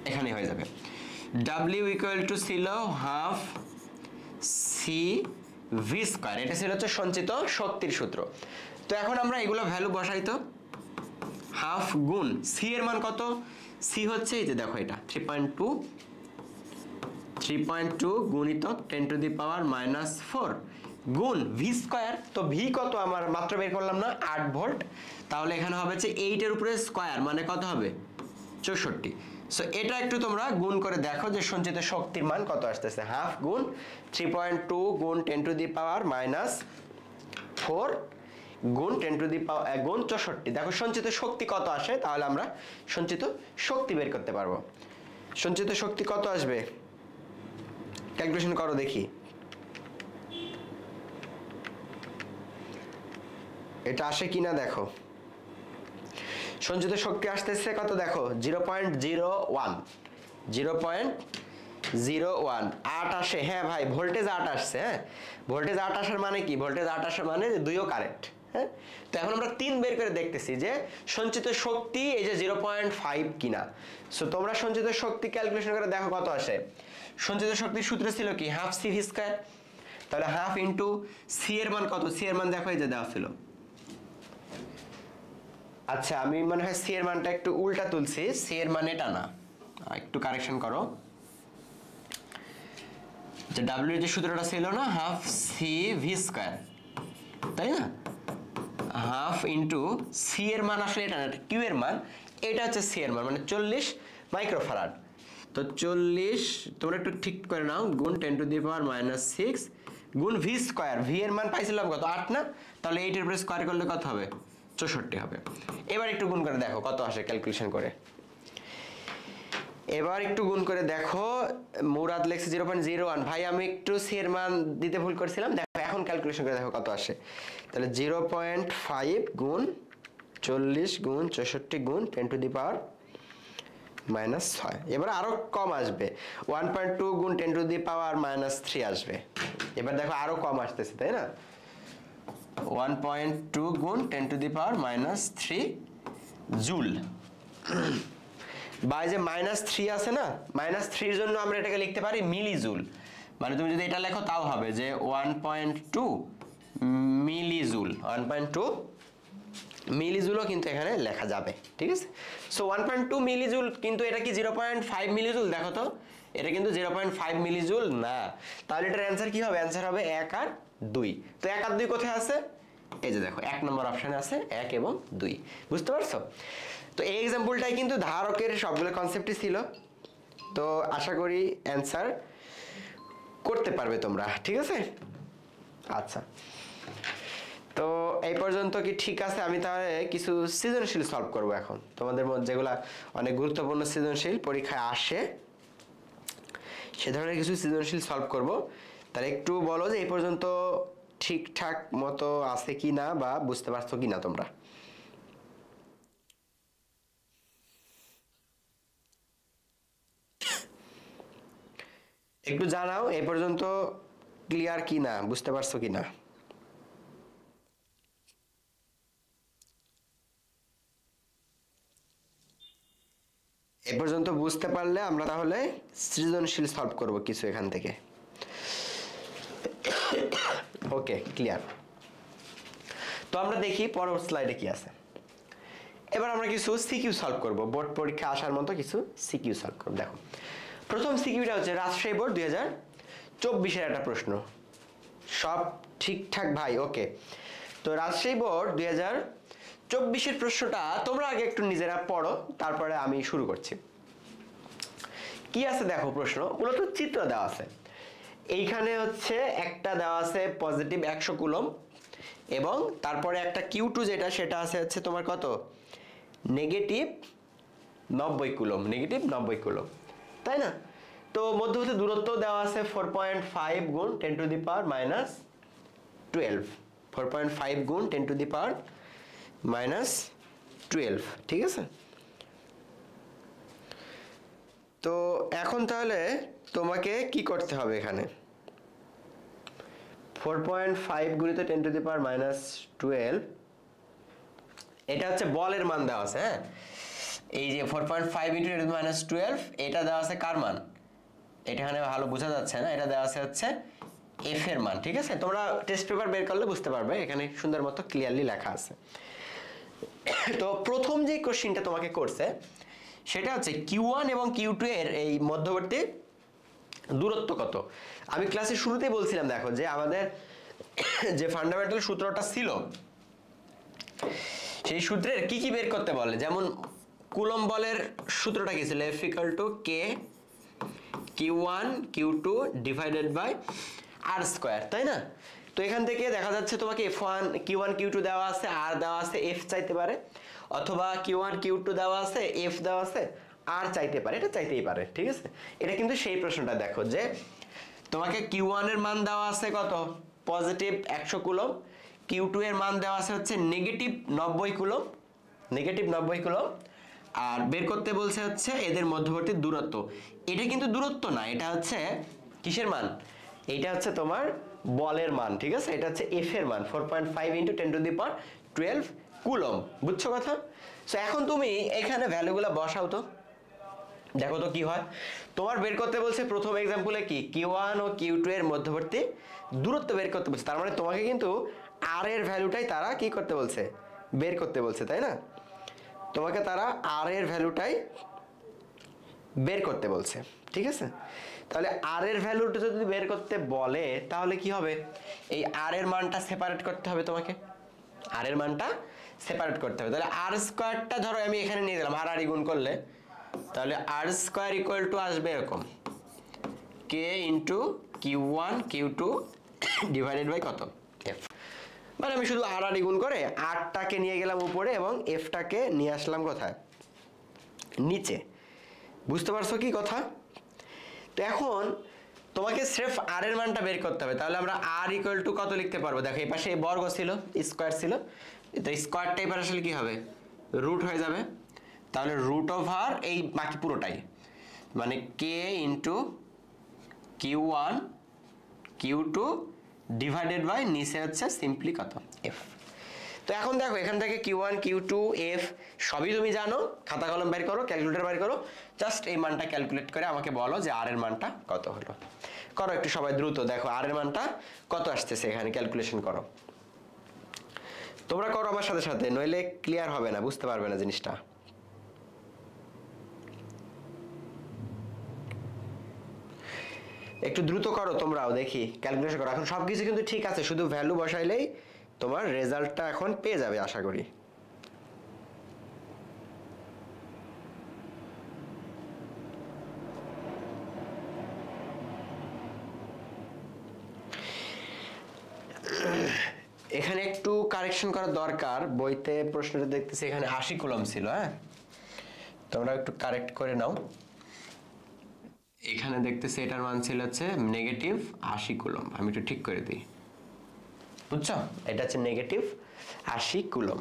এখানে হয়ে যাবে W ইকুয়াল টু ছিল হাফ সি ভি স্কয়ার, এটা ছিল হচ্ছে সঞ্চিত শক্তির সূত্র। তো এখন আমরা এগুলো ভ্যালু বসাই, তো হাফ গুণ সি এর মান কত? সি হচ্ছে এই যে দেখো এটা 3.2 গুণিতক 10 to the power minus 4 গুণ ভি স্কয়ার। তো ভি কত আমার মাত্র বের করলাম না, 8 ভোল্ট। তাহলে এখানে হবে যে 8 এর উপরে স্কয়ার মানে কত হবে? 64। সো এটা একটু তোমরা গুণ করে দেখো যে সঞ্চিত শক্তির মান কত আসতেছে। হাফ গুণ 3.2 গুণ 10 to the power minus 4 গুণ 10 to the power গুণ 64। দেখো সঞ্চিত শক্তি কত আসে, তাহলে আমরা সঞ্চিত শক্তি বের করতে পারবো। সঞ্চিত শক্তি কত আসবে ক্যালকুলেশন করো দেখি। এটা আসে কিনা দেখো। সঞ্চিত শক্তি আসতেছে কত দেখো 0.01, 0 1 8 আসে, হ্যাঁ ভাই ভোল্টেজ 8 আসছে। হ্যাঁ ভোল্টেজ 8 আসার মানে কি, ভোল্টেজ 8 আসার মানে যে দুইও কারেক্ট। হ্যাঁ তো এখন আমরা 3 বের করে দেখতেছি যে সঞ্চিত শক্তি এই যে 0.5 কিনা। সো তোমরা সঞ্চিত শক্তি ক্যালকুলেশন করে দেখো কত আসে। সঞ্চিত শক্তির সূত্র ছিল কি হাফ সি ভি স্কয়ার, তাহলে হাফ ইনটু সি এর মান কত, সি এর মান দেখো এই যে দেওয়া ছিল। আচ্ছা আমি মনে হয় সি এর মানটা একটু উল্টা তুলছি, সি এর মান এটা না, একটু কারেকশন করো। যে ডাব্লিউ এর যে সূত্রটা ছিল না হাফ সি ভি স্কয়ার, তাই না, হাফ ইনটু সি এর মান আসলে এটা না, এটা কিউ এর মান, এটা হচ্ছে সি এর মান মানে 40 মাইক্রোফ্যারাড। তো 40 তোমরা একটু ঠিক করে নাও গুণ 10⁻⁻6 গুণ ভি স্কয়ার, ভি এর মান পাইছিলাম কত 8 না, তাহলে 8 এর উপরে স্কয়ার করলে কত হবে 64 হবে। এবার একটু গুণ করে দেখো কত আসে ক্যালকুলেশন করে। এবার একটু গুণ করে দেখো, মুরাদ লেখছে 0.01, ভাই আমি একটু সি এর মান দিতে ভুল করেছিলাম, দেখো এখন ক্যালকুলেশন করে দেখো কত আসে। তাহলে 0.5 গুণ 40 গুণ 64 গুণ 10⁻⁻6, এবার আরো কম আসবে 1.2 গুণ 10⁻⁻3 আসবে। এবার দেখো আরো কম আসতেছে তাই না, 1.2 গুণ 10⁻⁻3 জুল। বা যে -3 আছে না, -3 এর জন্য আমরা এটাকে লিখতে পারি মিলি জুল, মানে তুমি যদি এটা লেখো তাও হবে যে 1.2 মিলি জুল, 1.2 মিলি জুলও কিন্তু এখানে লেখা যাবে, ঠিক আছে। সো 1.2 মিলি জুল, কিন্তু এটা কি 0.5 মিলি জুল, দেখো তো এটা কিন্তু 0.5 মিলি জুল না, তাহলে এটার অ্যান্সার কি হবে, অ্যান্সার হবে 1 আর 2। তো 1 আর 2 কোথায় আছে, এই যে দেখো 1 নম্বর অপশনে আছে 1 এবং 2, বুঝতে পারছো। তো এই এক্সাম্পলটাই কিন্তু ধারকের সবগুলো কনসেপ্টই ছিল, তো আশা করি অ্যান্সার করতে পারবে তোমরা, ঠিক আছে। আচ্ছা তো এই পর্যন্ত কি ঠিক আছে, আমি তাহলে কিছু সৃজনশীল সলভ করব এখন তোমাদের মধ্যে, যেগুলা অনেক গুরুত্বপূর্ণ সৃজনশীল পরীক্ষায় আসে, সে ধরনের কিছু সৃজনশীল সলভ করব। তাহলে একটু বলো যে এই পর্যন্ত ঠিকঠাক মতো আছে কি না, বা বুঝতে পারছো কি না তোমরা। একটু জানাও এই পর্যন্ত ক্লিয়ার কি না, বুঝতে পারছো কি না। এই পর্যন্ত বুঝতে পারলে আমরা তাহলে সৃজনশীল সলভ করব কিছু এখান থেকে। Okay clear. তো আমরা দেখি পরের স্লাইডে কি আছে। এবার আমরা কিছু সিকিউ সলভ করব, বোর্ড পরীক্ষা আসার মতো কিছু সিকিউ সলভ করব। দেখো প্রথম সিকিউটা হচ্ছে রাজশাহী বোর্ড 2024 এর একটা প্রশ্ন, সব ঠিকঠাক ভাই, ওকে। তো রাজশাহী বোর্ড 2024 এর প্রশ্নটা তোমরা আগে একটু নিজেরা পড়ো, তারপরে আমি শুরু করছি। কি আছে দেখো, প্রশ্ন মূলত চিত্র দেওয়া আছে, এইখানে হচ্ছে একটা দেওয়া আছে পজিটিভ 100 কুলম, এবং তারপরে একটা Q2 যেটা সেটা আছে হচ্ছে তোমার কত নেগেটিভ 90 কুলম, নেগেটিভ 90 কুলম, তাই না। তো মধ্যবর্তী দূরত্ব দেওয়া আছে 4.5 গুণ 10⁻⁻12, 4.5 গুণ 10⁻⁻12, ঠিক আছে। তো এখন তাহলে তোমাকে কি করতে হবে, এখানে 4.5 গুণিত 10⁻⁻12, এটা হচ্ছে বলের মান দেওয়া আছে। হ্যাঁ এই যে 4.5 × 10⁻12 এটা দেওয়া আছে কার মান, এটা এখানে ভালো বোঝা যাচ্ছে না, এটা দেওয়া আছে হচ্ছে এফ এর মান, ঠিক আছে। তোমরা টেস্ট পেপার বের করলে বুঝতে পারবে, এখানে সুন্দর মতো ক্লিয়ারলি লেখা আছে। তো প্রথম যে কোশ্চেনটা তোমাকে করছে সেটা হচ্ছে Q1 এবং Q2 এর এই মধ্যবর্তী দূরত্ব কত। আমি ক্লাসের শুরুতেই বলছিলাম দেখো যে আমাদের যে ফান্ডামেন্টাল সূত্রটা ছিল সেই সূত্রের কি কি বের করতে বলে, যেমন কুলম্ব বলের সূত্রটা কি ছিল, F = K Q1 Q2 / r², তাই না। তো এখান থেকে দেখা যাচ্ছে তোমাকে F1 Q1 Q2 দেওয়া আছে, R দেওয়া আছে, F চাইতে পারে, অথবা Q1 Q2 দেওয়া আছে, F দেওয়া আছে, R চাইতে পারে, এটা চাইতেই পারে, ঠিক আছে। এটা কিন্তু সেই প্রশ্নটা দেখো যে তোমাকে Q1 এর মান দেওয়া আছে কত পজিটিভ 100 কুলম, Q2 এর মান দেওয়া আছে হচ্ছে নেগেটিভ 90 কুলম, নেগেটিভ 90 কুলম, আর বের করতে বলছে হচ্ছে এদের মধ্যবর্তী দূরত্ব। এটা কিন্তু দূরত্ব না, এটা হচ্ছে কিসের মান, এটা হচ্ছে তোমার বলের মান, ঠিক আছে, এটা হচ্ছে এফ এর মান 4.5 × 10⁻12 কুলম, বুঝছো কথা? সো এখন তুমি এখানে ভ্যালুগুলো বসাও তো, দেখো তো কি হয়। তোমার বের করতে বলছে প্রথম এক্সাম্পলে কি Q1 ও Q2 এর মধ্যবর্তী দূরত্ব বের করতে বলছে, তার মানে তোমাকে কিন্তু আর এর ভ্যালুটাই তারা কি করতে বলছে, বের করতে বলছে, তাই না? তোমাকে তারা আর এর ভ্যালুটাই বের করতে বলছে, ঠিক আছে? তাহলে আর এর ভ্যালুটা যদি বের করতে বলে তাহলে কি হবে, এই আর এর মানটা সেপারেট করতে হবে তোমাকে, আর এর মানটা সেপারেট করতে হবে। তাহলে আর স্কয়ারটা ধরো আমি এখানে নিয়ে গেলাম, আর গুণ করলে তাহলে আর স্কয়ার ইকুয়াল টু আসবে এরকম K into Q1 Q2 divided by কত, এফ। মানে আমি শুধু আর গুণ করে আরটাকে নিয়ে গেলাম উপরে এবং এফটাকে নিয়ে আসলাম কোথায়, নিচে। বুঝতে পারছো কি কথা? তো এখন তোমাকে স্রেফ আর এর মানটা বের করতে হবে। তাহলে আমরা আর ইকুয়াল টু কত লিখতে পারবো, দেখো এই পাশে বর্গ ছিল, স্কয়ার ছিল, তো স্কয়ারটা এবার আসলে কি হবে, রুট হয়ে যাবে। তাহলে রুট ওভার এই বাকি পুরোটাই, মানে কে into Q1 Q2 divided by নিচে হচ্ছে সিম্পলি কত, এফ। তো এখন দেখো এখান থেকে Q1 Q2 এফ সবই তুমি জানো, খাতা কলম বের করো, ক্যালকুলেটর বের করো, জাস্ট এই মানটা ক্যালকুলেট করে আমাকে বলো যে আর এর মানটা কত হলো। করো একটু সবাই দ্রুত, দেখো আর এর মানটা কত আসতেছে, এখানে ক্যালকুলেশন করো। তোমরা করো আমার সাথে সাথে, নইলে ক্লিয়ার হবে না, বুঝতে পারবে না জিনিসটা। একটু দ্রুত করো তোমরাও, দেখি ক্যালকুলেশন করো। এখন সবকিছু কিন্তু ঠিক আছে, শুধু ভ্যালু বসাইলেই তোমার রেজাল্টটা এখন পেয়ে যাবে আশা করি। এখানে একটু কারেকশন করা দরকার, বইতে প্রশ্নটা দেখতেছি এখানে 80 কুলম ছিল, হ্যাঁ তোমরা একটু কারেক্ট করে নাও। এখানে দেখতেছি এটার মান ছিল হচ্ছে নেগেটিভ 80 কুলম, আমি একটু ঠিক করে দিই, বুঝছো? এটা হচ্ছে নেগেটিভ 80 কুলম।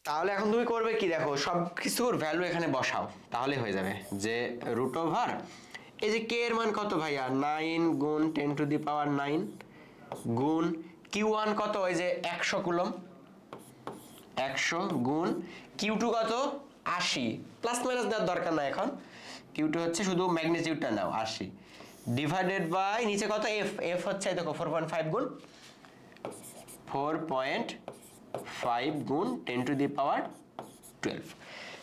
তাহলে এখন তুমি করবে কি, দেখো সব কিছুর ভ্যালু এখানে বসাও, তাহলে হয়ে যাবে যে রুট ওভার এই যে কে এর মান কত ভাইয়া, 9 গুণ 10⁻9 গুণ Q1 কত, ওই যে 100 কুলম, 100 গুণ Q2 কত 80, প্লাস মাইনাস দেওয়ার দরকার না এখন, Q2 হচ্ছে শুধু ম্যাগনিটিউডটা নাও 80 ডিভাইডেড বাই নিচে কত, এফ, এফ হচ্ছে দেখো 4.5 গুণ 4.5 গুণ 10⁻12।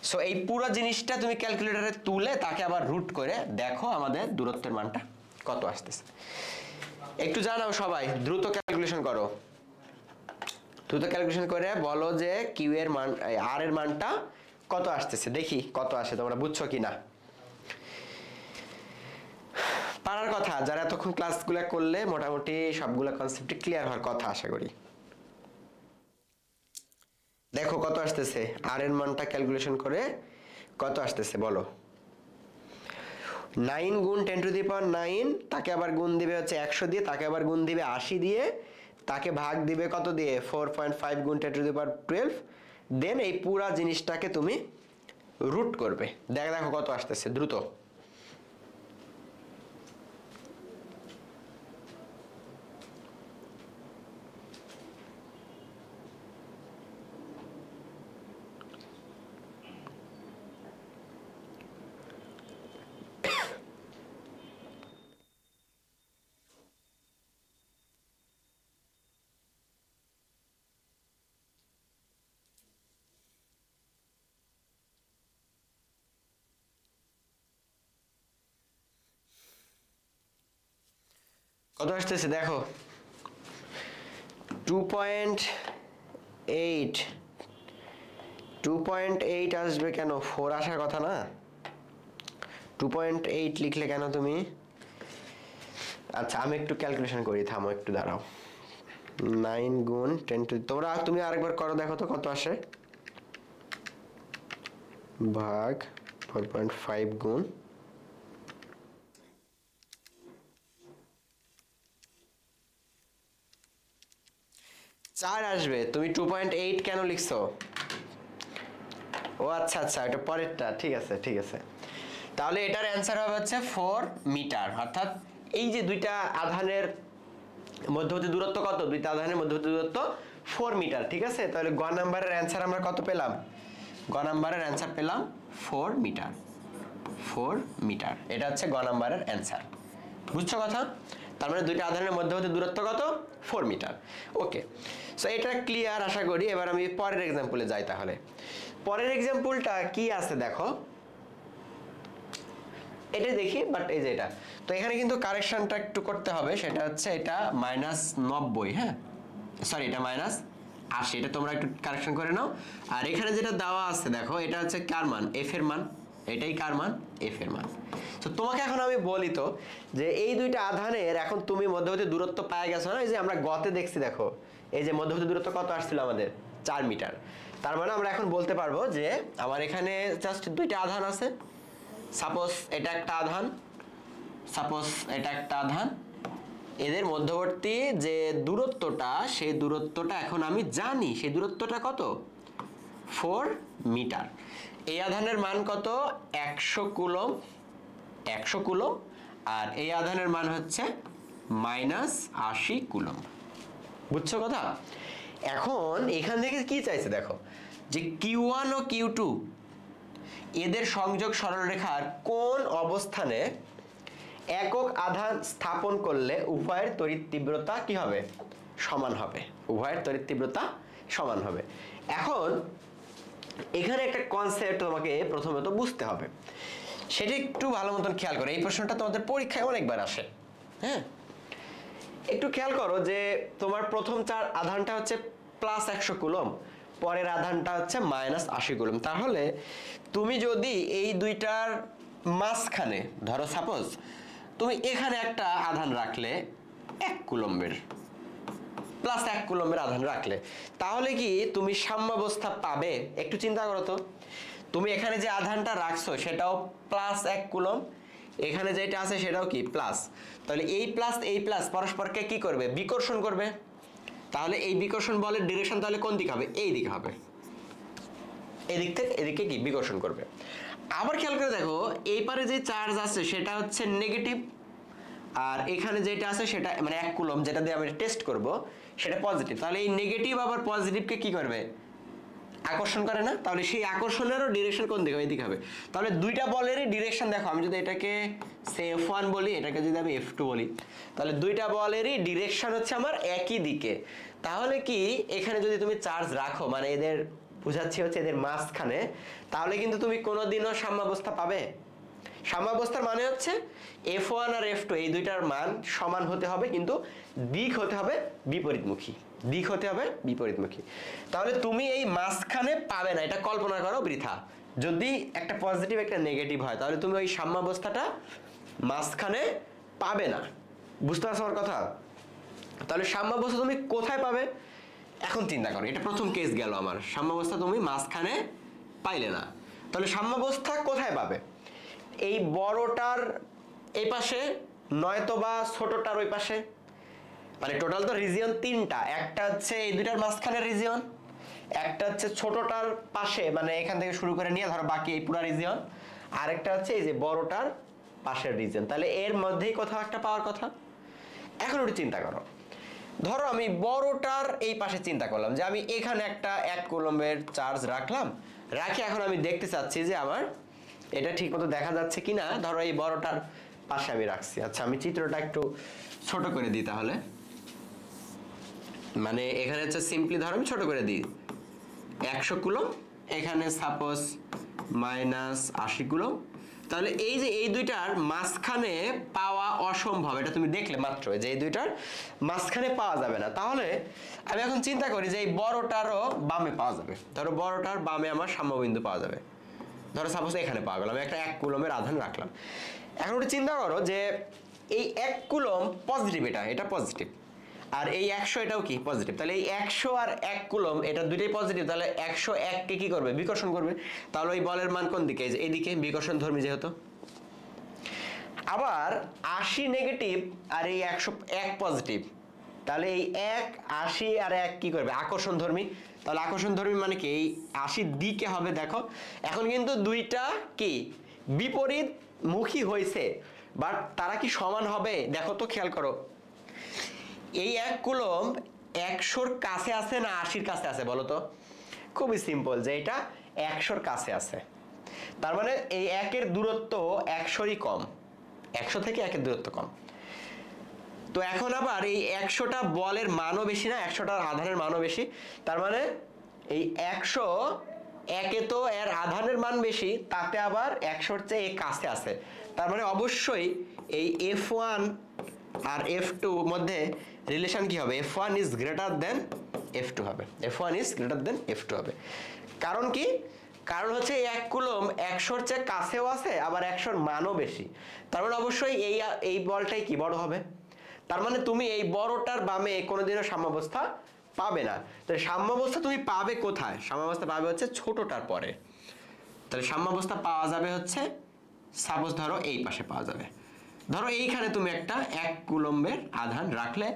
সো এই পুরো জিনিসটা তুমি ক্যালকুলেটরে তুলে তাকে আবার রুট করে দেখো আমাদের দূরত্বের মানটা কত আসতেছে। একটু জানাও সবাই, দ্রুত ক্যালকুলেশন করো, দ্রুত ক্যালকুলেশন করে বলো যে কিউ এর মান, আর এর মানটা কত আসতেছে, দেখি কত আসে, তোমরা বুঝছো কিনা। পারার কথা, যারা এতক্ষণ ক্লাসগুলো করলে মোটামুটি সবগুলো কনসেপ্ট ক্লিয়ার হওয়ার কথা আশা করি। দেখো কত আসতেছে, আর এর মানটা ক্যালকুলেশন করে কত আসতেছে বলো। 9 গুণ 10⁻9, তাকে আবার গুণ দিবে হচ্ছে 100 দিয়ে, তাকে আবার গুণ দিবে 80 দিয়ে, তাকে ভাগ দিবে কত দিয়ে, 4.5 গুণ 10⁻12, দেন এই পুরা জিনিসটাকে তুমি রুট করবে, দেখো কত আসতেছে, দ্রুত। কত আসতেছে দেখো, 2.8, 2.8 আসবে কেন, 4 আসার কথা না, 2.8 লিখলে কেন তুমি? আচ্ছা আমি একটু ক্যালকুলেশন করি, থামো একটু দাঁড়াও। 9 গুণ 10, তুমি আরেকবার করো, দেখো তো কত আসে, ভাগ 4.5 গুণ 4 আসবে। তুমি 2.8 কেন লিখছো? ও আচ্ছা আচ্ছা, এটা পরেরটা, ঠিক আছে ঠিক আছে। তাহলে এটার অ্যান্সার হবে হচ্ছে 4 মিটার, অর্থাৎ এই যে দুইটা আধানের মধ্যবর্তী দূরত্ব কত, দুইটা আধানের মধ্যবর্তী দূরত্ব 4 মিটার, ঠিক আছে। তাহলে গ নাম্বারের অ্যান্সার আমরা কত পেলাম, গ নাম্বারের অ্যান্সার পেলাম 4 মিটার, 4 মিটার, এটা হচ্ছে গ নাম্বারের অ্যান্সার। বুঝছো কথা? তার মানে দুইটা আধানের মধ্যবর্তী দূরত্ব কত, 4 মিটার। ওকে, সো এটা ক্লিয়ার আশা করি। এবার আমি পরের এক্সাম্পলে যাই। তাহলে পরের এক্সাম্পলটা কি আছে দেখো, এটা দেখি, বাট এই যে এটা, তো এখানে কিন্তু কারেকশনটা একটু করতে হবে, সেটা হচ্ছে এটা -90, হ্যাঁ সরি এটা -80, এটা তোমরা একটু কারেকশন করে নাও। আর এখানে যেটা দেওয়া আছে দেখো, এটা হচ্ছে কার মান, এফ এর মান, এটাই কার মান, এফ এর মান। তো তোমাকে এখন আমি বলি তো যে এই দুইটা আধানের এখন তুমি মধ্যবর্তী দূরত্ব পাওয়া গেছো না, এই যে আমরা গতে দেখছি দেখো, এই যে মধ্যবর্তী দূরত্ব কত আসছিল আমাদের, 4 মিটার। তার মানে আমরা এখন বলতে পারবো যে আমার এখানে জাস্ট দুইটা আধান আছে, সাপোজ এটা একটা আধান, সাপোজ এটা একটা আধান, এদের মধ্যবর্তী যে দূরত্বটা, সেই দূরত্বটা এখন আমি জানি, সেই দূরত্বটা কত, 4 মিটার। এই আধানের মান কত, 100 কুলম, 100 কুলম, আর এই আধানের মান হচ্ছে -80 কুলম। বুঝছো কথা? এখন এখান থেকে কি চাইছে দেখো, যে Q1 ও Q2 এদের সংযোগ সরলরেখার কোন অবস্থানে একক আধান স্থাপন করলে উভয়ের তড়িৎ তীব্রতা কি হবে, সমান হবে, উভয়ের তড়িৎ তীব্রতা সমান হবে। এখন এখানে একটা কনসেপ্ট তোমাকে প্রথমত বুঝতে হবে, সেটা একটু ভালো মতন খেয়াল করো। এই প্রশ্নটা তোমাদের পরীক্ষায় অনেকবার আসে, হ্যাঁ একটু খেয়াল করো যে তোমার প্রথম চার আধানটা হচ্ছে +100 কুলম, পরের আধানটা হচ্ছে -80 কুলম। তাহলে তুমি যদি এই দুইটার মাঝখানে ধরো সাপোজ তুমি এখানে একটা আধান রাখলে 1 কুলম্বের, +1 কুলম্বের আধান রাখলে, তাহলে কি তুমি সাম্যাবস্থা পাবে? একটু চিন্তা করো তো, তুমি এখানে যে আধানটা রাখছো সেটাও +1 কুলম, এখানে যেটা আছে সেটাও কি প্লাস, তাহলে এই প্লাস পরস্পরকে কি করবে, বিকর্ষণ করবে। তাহলে এই বিকর্ষণ বলের ডিরেকশন তাহলে কোন দিকে হবে, এই দিকে হবে, এদিক থেকে এদিকে কি বিকর্ষণ করবে। আবার খেয়াল করে দেখো, এই পারে যে চার্জ আছে সেটা হচ্ছে নেগেটিভ, আর এখানে যেটা আছে সেটা মানে 1 কুলম, যেটা দিয়ে আমরা টেস্ট করব সেটা পজিটিভ। তাহলে এই নেগেটিভ আবার পজিটিভকে কি করবে, আকর্ষণ করে না? তাহলে সেই আকর্ষণেরও ডিরেকশন কোন দিকে, এদিকে হবে। তাহলে দুইটা বলেরই ডিরেকশন দেখো, আমি যদি এটাকে F1 বলি, এটাকে যদি আমি F2 বলি, তাহলে দুইটা বলেরই ডিরেকশন হচ্ছে আমার একই দিকে। তাহলে কি এখানে যদি তুমি চার্জ রাখো, মানে এদের বুঝাচ্ছি হচ্ছে এদের মাঝখানে, তাহলে কিন্তু তুমি কোনোদিনও সাম্যাবস্থা পাবে? সাম্যাবস্থার মানে হচ্ছে F1 আর F2 এই দুইটার মান সমান হতে হবে, কিন্তু দিক হতে হবে বিপরীতমুখী, দিক হতে হবে বিপরীতমুখী। তাহলে তুমি এই মাঝখানে পাবে না, এটা কল্পনা করো বৃথা। যদি একটা পজিটিভ একটা নেগেটিভ হয়, তাহলে তুমি ওই সাম্যাবস্থাটা মাঝখানে পাবে না। বুঝতে পারছো আমার কথা? তাহলে সাম্যাবস্থা তুমি কোথায় পাবে এখন চিন্তা করো। এটা প্রথম কেস গেল আমার, সাম্যাবস্থা তুমি মাঝখানে পাইলে না, তাহলে সাম্যাবস্থা কোথায় পাবে? এই বড়টার এই পাশে, নয়তো বা ছোটটার ওই পাশে। মানে টোটাল তো রিজিয়ন 3টা, একটা হচ্ছে এই দুইটার মাঝখানের রিজিয়ন, একটা হচ্ছে ছোটটার পাশে, মানে এখান থেকে শুরু করে নিয়ে ধরো বাকি এই পুরা রিজিয়ন, আরেকটা হচ্ছে এই যে বড়টার পাশের রিজিয়ন। তাহলে এর মধ্যেই কোথাও একটা পাওয়ার কথা। এখন একটু চিন্তা করো, ধরো আমি বড়টার এই পাশে চিন্তা করলাম যে আমি এখানে একটা 1 কুলম্বের চার্জ রাখলাম, রাখি এখন আমি দেখতে চাচ্ছি যে আমার এটা ঠিক মতো দেখা যাচ্ছে কিনা। ধরো এই বড়টার পাশে আমি রাখছি। আচ্ছা আমি চিত্রটা একটু ছোট করে দিই তাহলে, মানে এখানে হচ্ছে সিম্পলি ধরো আমি ছোট করে দিই 100 কুলম, এখানে সাপোজ -80 কুলম। তাহলে এই যে এই দুইটার মাঝখানে পাওয়া অসম্ভব, এটা তুমি দেখলে মাত্র যে এই দুইটার মাঝখানে পাওয়া যাবে না। তাহলে আমি এখন চিন্তা করি যে এই বড়টারও বামে পাওয়া যাবে। ধরো বড়টার বামে আমার সাম্যবিন্দু পাওয়া যাবে, ধরো সাপোজ এখানে পাওয়া গেল, আমি একটা 1 কুলমের আধান রাখলাম। এখন একটু চিন্তা করো যে এই 1 কুলম পজিটিভ, এটা পজিটিভ, আর এই 100 এটাও কি পজিটিভ। তাহলে এই 100 আর 1 কুলম এটা দুইটাই পজিটিভ, তাহলে 101 কে কি করবে, বিকর্ষণ করবে। তাহলে ওই বলের মান কোন দিকে, এইদিকে, বিকর্ষণ ধর্মী যেহেতু। আবার 80 নেগেটিভ আর এই 101 পজিটিভ, তাহলে এই 1 80 আর 1 কি করবে, আকর্ষণ ধর্মী। তাহলে আকর্ষণধর্মী মানে কি এই 80 দিকে হবে দেখো এখন কিন্তু দুইটা কি বিপরীত মুখী হয়েছে বাট তারা কি সমান হবে দেখো তো খেয়াল করো এই 1 কুলম্ব 100 এর কাছে আছে না 80 এর কাছে আছে বলো তো খুবই সিম্পল যে এটা 100 এর কাছে আছে তার মানে এই 1 এর দূরত্ব 100 এরই কম 100 থেকে 1 এর দূরত্ব কম তো এখন আবার এই 100টা বলের মানও বেশি না 100টার আধানের মানও বেশি তার মানে এই 100 একে তো এর আধানের মান বেশি তাতে আবার 100 এর চেয়ে কাছে আছে তার মানে অবশ্যই এই F1 আর F2 মধ্যে রিলেশন কি হবে F1 is greater than F2 হবে F1 is greater than F2 হবে কারণ কি কারণ হচ্ছে 1 কুলম্ব 100 এর চেয়ে কাছেও আছে আবার 100 এর মানও বেশি তার মানে অবশ্যই এই বলটাই কি বড় হবে তার মানে তুমি এই বড়টার বামে কোনোদিনও সাম্যাবস্থা পাবে না তাহলে সাম্যাবস্থা তুমি পাবে কোথায় সাম্যাবস্থা পাবে হচ্ছে ছোটটার পরে তাহলে সাম্যাবস্থা পাওয়া যাবে হচ্ছে সাপোজ ধরো এই পাশে পাওয়া যাবে ধরো এইখানে তুমি একটা 1 কুলম্বের আধান রাখলে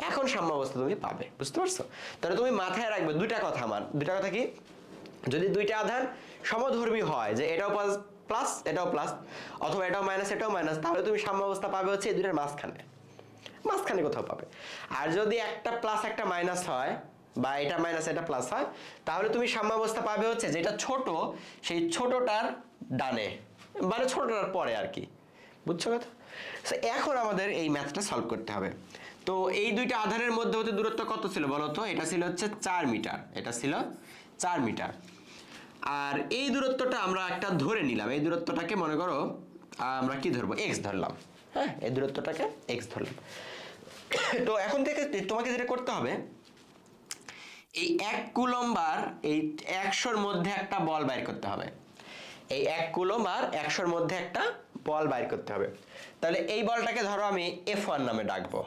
এখন সাম্যাবস্থা তুমি পাবে বুঝতে পারছো তাহলে তুমি মাথায় রাখবে দুইটা কথা কি যদি দুইটা আধান সমধর্মী হয় যে এটাও প্লাস এটাও প্লাস অথবা এটাও মাইনাস তাহলে তুমি সাম্যাবস্থা পাবে হচ্ছে এই দুইটার মাঝখানে কোথাও পাবে আর যদি একটা প্লাস একটা মাইনাস হয় বা এটা মাইনাস এটা প্লাস হয় তাহলে তুমি সাম্যাবস্থা পাবে হচ্ছে যেটা ছোট সেই ছোটটার ডানে মানে ছোটটার পরে আর কি বুঝছো কথা এখন আমাদের এই ম্যাথটা সলভ করতে হবে তো এই দুইটা আধানের মধ্যবর্তী দূরত্ব কত ছিল বলো তো এটা ছিল হচ্ছে 4 মিটার এটা ছিল 4 মিটার আর এই দূরত্বটা আমরা একটা ধরে নিলাম এই দূরত্বটাকে মনে করো আমরা কি ধরবো x ধরলাম হ্যাঁ এই দূরত্বটাকে x ধরলাম তো এখন থেকে তোমাকে যেটা করতে হবে এই 1 কুলম্ব আর এই 100 এর মধ্যে একটা বল বাইর করতে হবে এই 1 কুলম্ব আর 100 এর মধ্যে একটা বল বাইর করতে হবে তাহলে এই বলটাকে ধরো আমি F1 নামে ডাকবো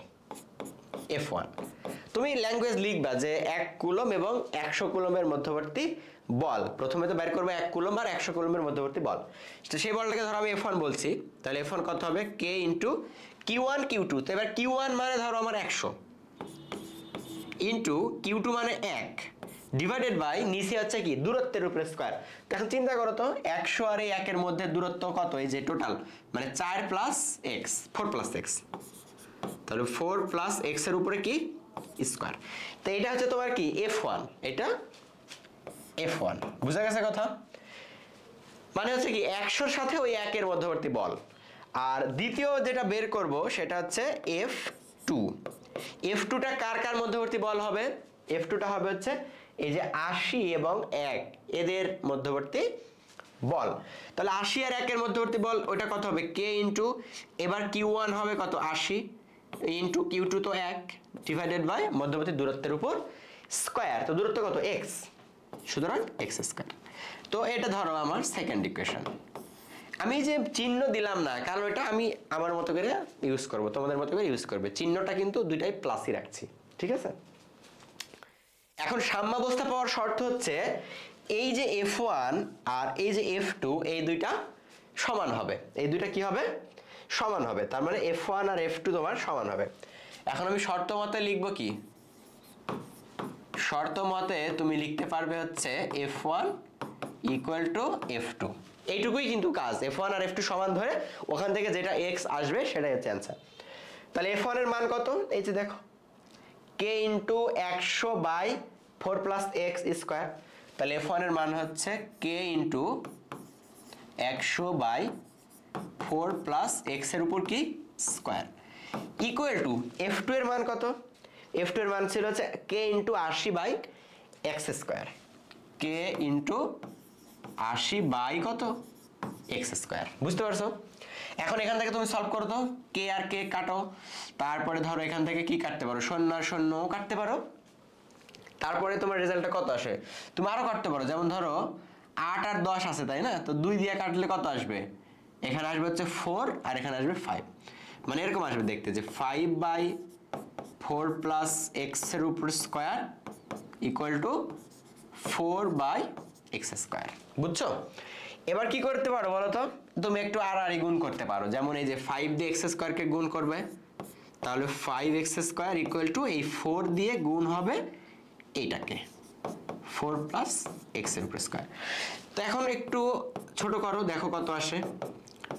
F1 তুমি ল্যাঙ্গুয়েজ লিখবা যে 1 কুলম্ব এবং 100 কুলম্বের মধ্যবর্তী বল প্রথমে তো বের করবে 1 কুলম্ব আর 100 কুলম্বের মধ্যবর্তী বল তো সেই বলটাকে ধরো আমি F1 বলছি তাহলে F1 কত হবে K * Q1 Q2 তো এবার Q1 মানে ধরো আমার 100 Q2 মানে 1 ডিভাইডেড বাই নিচে হচ্ছে কি দূরত্বের উপরে স্কয়ার এখন চিন্তা করো তো 100 আর এই 1 এর মধ্যে দূরত্ব কত এই যে টোটাল মানে 4 + x 4 + x তাহলে 4 + x এর উপরে কি স্কয়ার তো এটা হচ্ছে তোমার কি F1 এটা F1 বুঝা গেছে কথা মানে হচ্ছে কি 100 এর সাথে ওই 1 এর মধ্যবর্তী বল আর দ্বিতীয় যেটা বের করব সেটা হচ্ছে F2 F2টা কার মধ্যবর্তী বল হবে F2টা হবে হচ্ছে এই যে 80 এবং 1 এদের মধ্যবর্তী বল তাহলে 80 আর 1 এর মধ্যবর্তী বল ওটা কত হবে K এবার Q1 হবে কত 80 Q2 তো 1 ডিভাইডেড বাই মধ্যবর্তী দূরত্বের উপর স্কয়ার তো দূরত্ব কত x সুতরাং x²। তো এটা ধরো আমার সেকেন্ড ইকুয়েশন। আমি যে চিহ্ন দিলাম না কারণ এটা আমি আমার মতো করে ইউজ করব, তোমাদের মতো করে ইউজ করবে। চিহ্নটা কিন্তু দুইটাই প্লাসই রাখছি, ঠিক আছে? এখন সাম্যাবস্থা পাওয়ার শর্ত হচ্ছে এই যে F1 আর এই যে F2 এই দুইটা সমান হবে। এই দুইটা কি হবে? সমান হবে। তার মানে F1 আর F2 তোমার সমান হবে। এখন আমি শর্ত মতে লিখব কি? শর্ত মতে তুমি লিখতে পারবে হচ্ছে F1 = F2। এইটুকুই কিন্তু কাজ। F1 আর F2 সমান ধরে ওখান থেকে যেটা x আসবে সেটাই হচ্ছে অ্যান্সার। তাহলে F1 এর মান কত? এই যে দেখো k * 100/4 + x²। তাহলে F1 এর মান হচ্ছে k * 100/4 + x এর উপর কি স্কয়ার ইকুয়াল টু F2 এর মান কত? F2 এর মান ছিল হচ্ছে k * 80/x²। k * 80/ কত x²। বুঝতে পারছো? এখন এখান থেকে তুমি সলভ করো তো, k আর k কাটো, তারপরে ধরো এখান থেকে কি কাটতে পারো, 0 আর 0 কাটতে পারো, তারপরে তোমার রেজাল্টটা কত আসে তুমি আরো কাটতে পারো। যেমন ধরো 8 আর 10 আছে তাই না, তো 2 দিয়ে কাটলে কত আসবে? এখানে আসবে হচ্ছে 4 আর এখানে আসবে 5, মানে এরকম আসবে দেখতে যে 5/4 + x এর উপর স্কয়ার ইকুয়াল টু 4/x²। বুঝছো? এবার কি করতে পারো বলো তো, তুমি একটু আর গুণ করতে পারো। যেমন এই যে 5 দিয়ে x² কে গুণ করবে, তাহলে 5x² ইকুয়াল টু এই 4 দিয়ে গুণ হবে এইটাকে 4 প্লাস এক্স এর উপর স্কয়ার। তো এখন একটু ছোট করো, দেখো কত আসে।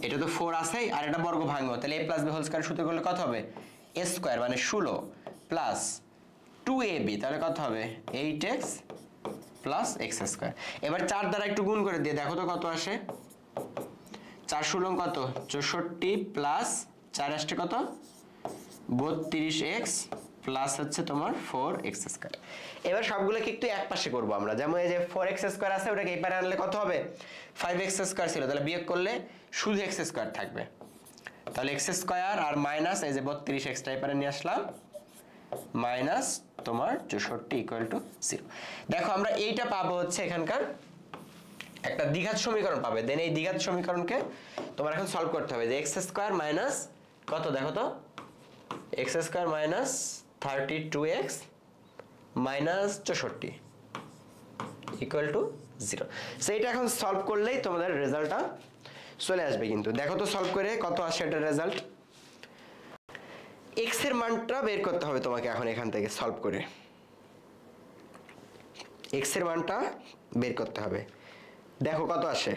এটা তো 4 আছেই, আর এটা বর্গ ভাঙো, তাহলে a plus b whole square সূত্র করলে কত হবে? a স্কয়ার মানে 16 প্লাস 2ab, তাহলে কত হবে? 8x plus x square. এবার 4 দ্বারা একটু গুণ করে দিয়ে দেখো তো কত আসে। 4 16 কত? 64 প্লাস 4 আসছে কত? 32x প্লাস হচ্ছে তোমার 4x স্কয়ার। এবার সবগুলোকে একটু এক পাশে করব আমরা, যেমন এই যে 4x স্কয়ার আছে ওটাকে এই পারে আনলে কত হবে? 5x স্কয়ার ছিল, তাহলে বিয়োগ করলে শুধু x স্কয়ার থাকবে, তাহলে x স্কয়ার আর মাইনাস এই যে 32x টা এই পারে নিয়ে আসলাম, মাইনাস তোমার 64 ইকুয়াল টু 0। দেখো আমরা এইটা পাবো হচ্ছে এখানকার একটা দ্বিঘাত সমীকরণ পাবে। দেন এই দ্বিঘাত সমীকরণকে তোমার এখন সলভ করতে হবে যে x স্কয়ার মাইনাস কত, দেখো তো x square minus 32x minus 64 equal to 0। সেইটা এখন সলভ করলেই তোমাদের রেজাল্টটা চলে আসবে। কিন্তু দেখো তো সলভ করে কত আসে এটা রেজাল্ট। x এর মানটা বের করতে হবে তোমাকে এখন এখান থেকে সলভ করে, x এর মানটা বের করতে হবে। দেখো কত আসে।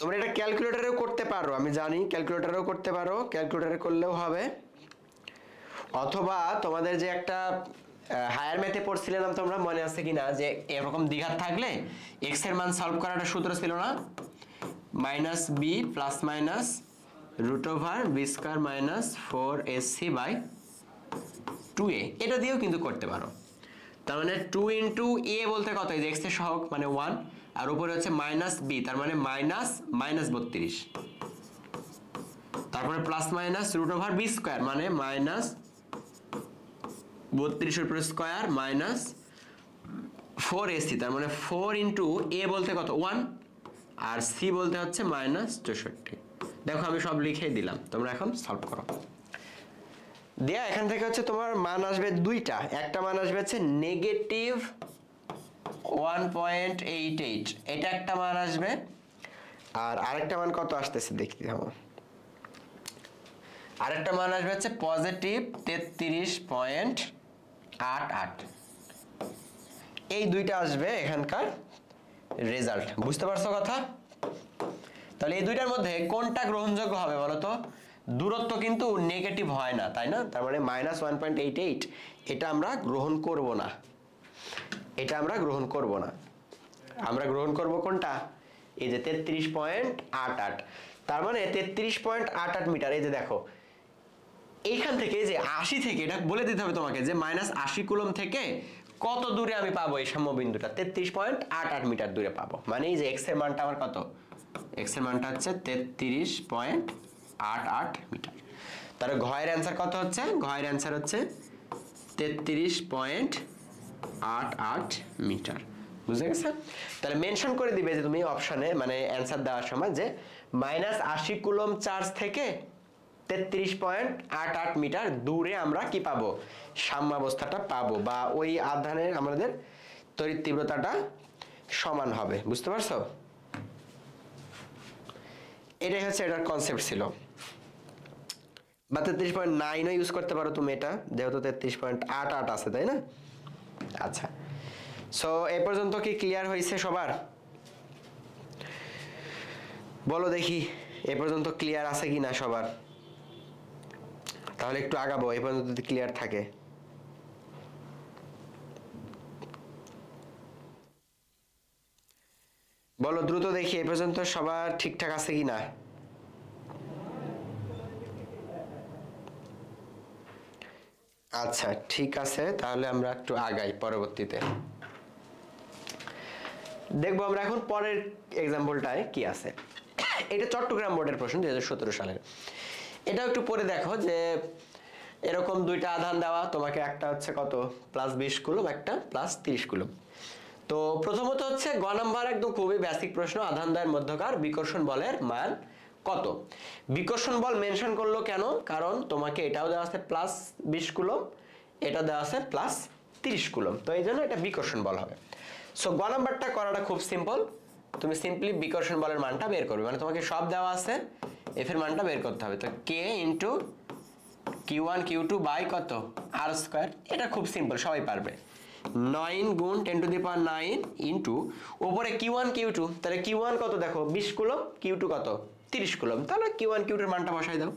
তোমরা এটা ক্যালকুলেটরেও করতে পারো, আমি জানি ক্যালকুলেটরেও করতে পারো, ক্যালকুলেটরে করলেও হবে, অথবা তোমাদের যে একটা হায়ার ম্যাথে পড়ছিলাম তোমরা মনে আছে কিনা যে এরকম দ্বিঘাত থাকলে x এর মান সলভ করার একটা সূত্র ছিল না, minus B plus minus root over B square minus 4ac by 2a, এটা দিয়েও কিন্তু করতে পারো। তার মানে 2 ইন্টু a বলতে কত, এই যে x এর সহগ মানে 1, আর উপরে হচ্ছে মাইনাস বি তার মানে মাইনাস মাইনাস 32, তারপরে plus minus root over B square মানে মাইনাস 32 এর উপর স্কয়ার মাইনাস 4ac, তার মানে 4 ইন্টু a বলতে কত 1, আর c বলতে হচ্ছে মাইনাস 64। দেখো আমি সব লিখে দিলাম, তোমরা এখন সলভ করো। দেয়া এখান থেকে হচ্ছে তোমার মান আসবে দুইটা, একটা মান আসবে হচ্ছে নেগেটিভ 1.88, এটা একটা মান আসবে, আর আরেকটা মান কত আসতেছে দেখতে হবে, আরেকটা মান আসবে হচ্ছে পজিটিভ 33.88। এই দুইটা আসবে এখানকার রেজাল্ট, বুঝতে পারছো কথা? তাহলে এই দুইটার মধ্যে কোনটা গ্রহণযোগ্য হবে বলো তো? দূরত্ব কিন্তু নেগেটিভ হয় না, তাই না? তার মানে মাইনাস 1.88 এটা আমরা গ্রহণ করব না, এটা আমরা গ্রহণ করব না, আমরা গ্রহণ করব কোনটা? এই যে 33.88, তার মানে 33.88 মিটার। এই যে দেখো এইখান থেকে যে 80 থেকে, এটা বলে দিতে হবে তোমাকে যে মাইনাস 80 কুলম থেকে কত দূরে আমি পাবো এই সাম্য বিন্দুটা, 33.88 মিটার দূরে পাবো। মানে এই যে x এর মানটা আমার কত, x এর মানটা হচ্ছে 33.88 মিটার। তাহলে ঘয়ের অ্যান্সার কত হচ্ছে? ঘয়ের অ্যান্সার হচ্ছে 33.88 মিটার। বুঝে গেছে? তাহলে মেনশন করে দিবে যে তুমি অপশনে মানে অ্যান্সার দেওয়ার সময় যে মাইনাস 80 কুলম চার্জ থেকে 33.88 মিটার দূরে আমরা কি পাবো, সাম্যাবস্থাটা পাবো, বা ওই আধানের আমাদের তড়িৎ তীব্রতাটা সমান হবে। বুঝতে পারছো? এটাই হচ্ছে এটার কনসেপ্ট ছিল। বা 33.9ও ইউজ করতে পারো তুমি, এটা যেহেতু 33.88 আছে, তাই না? আচ্ছা, সো এই পর্যন্ত কি ক্লিয়ার হয়েছে সবার? বলো দেখি এ পর্যন্ত ক্লিয়ার আছে কিনা সবার? তাহলে একটু আগাবো এই পর্যন্ত যদি ক্লিয়ার থাকে। বলো দ্রুত দেখি এই পর্যন্ত সবার ঠিকঠাক আছে কিনা। আচ্ছা ঠিক আছে, তাহলে আমরা একটু আগাই পরবর্তীতে দেখবো আমরা এখন পরের এক্সাম্পলটায় কি আছে। এটা চট্টগ্রাম বোর্ডের প্রশ্ন 2017 সালের। এটাও একটু পরে দেখো যে এরকম দুইটা আধান দেওয়া, তোমাকে একটা হচ্ছে কত প্লাস 20 কুলম, একটা প্লাস 30 কুলম। তো প্রথমত হচ্ছে গ নাম্বার একদম খুবই বেসিক প্রশ্ন, আধান দ্বয়ের মধ্যকার বিকর্ষণ বলের মান কত। বিকর্ষণ বল মেনশন করলো কেন? কারণ তোমাকে এটাও দেওয়া আছে প্লাস 20 কুলম, এটা দেওয়া আছে প্লাস 30 কুলম, তো এই জন্য এটা বিকর্ষণ বল হবে। সো গ নাম্বারটা করাটা খুব সিম্পল, তুমি সিম্পলি বিকর্ষণ বলের মানটা বের করবে, মানে তোমাকে সব দেওয়া আছে, এফ এর মানটা বের করতে হবে। তো কে ইন্টু Q1 Q2 বাই কত আর স্কয়ার, এটা খুব সিম্পল, সবাই পারবে। 9 গুণ 10 টু দি পাওয়ার 9 ইন্টু উপরে Q1 Q2, তাহলে Q1 কত দেখো 20 কুলম্ব, Q2 কত 30 কুলম্ব, তাহলে Q1 Q2 এর মানটা বসাই দাও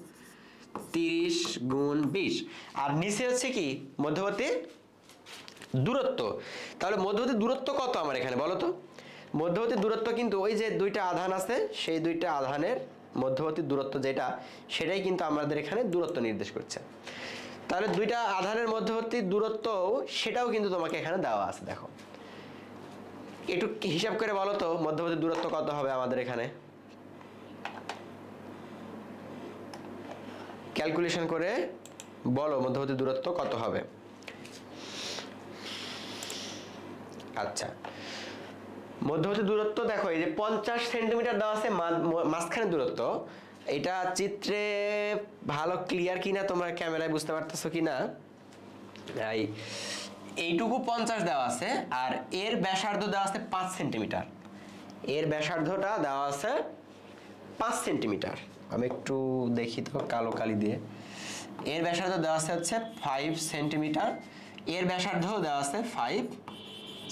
30 গুণ 20। আর নিচে হচ্ছে কি মধ্যবর্তী দূরত্ব, তাহলে মধ্যবর্তী দূরত্ব কত আমার এখানে বলো তো? মধ্যবর্তী দূরত্ব কিন্তু ওই যে দুইটা আধান আছে, সেই দুইটা আধানের মধ্যবর্তী দূরত্ব যেটা, সেটাই কিন্তু আমাদের এখানে দূরত্ব নির্দেশ করছে। তাহলে দুইটা আধানের মধ্যবর্তী দূরত্ব সেটাও কিন্তু তোমাকে এখানে দেওয়া আছে। দেখো একটু হিসাব করে বলো তো মধ্যবর্তী দূরত্ব কত হবে আমাদের এখানে, ক্যালকুলেশন করে বলো মধ্যবর্তী দূরত্ব কত হবে। আচ্ছা মধ্যবর্তী দূরত্ব দেখো এই যে 50 সেন্টিমিটার দেওয়া আছে মাঝখানে দূরত্ব, এটা চিত্রে ভালো ক্লিয়ার কিনা তোমরা ক্যামেরায় বুঝতে পারতেছো কিনা, এইটুকু 50 দেওয়া আছে আর এর ব্যাসার্ধ দেওয়া আছে 5 সেন্টিমিটার, এর ব্যাসার্ধটা দেওয়া আছে 5 সেন্টিমিটার। আমি একটু দেখি তো কালো কালি দিয়ে, এর ব্যাসার্ধ দেওয়া আছে হচ্ছে 5 সেন্টিমিটার, এর ব্যাসার্ধ দেওয়া আছে 5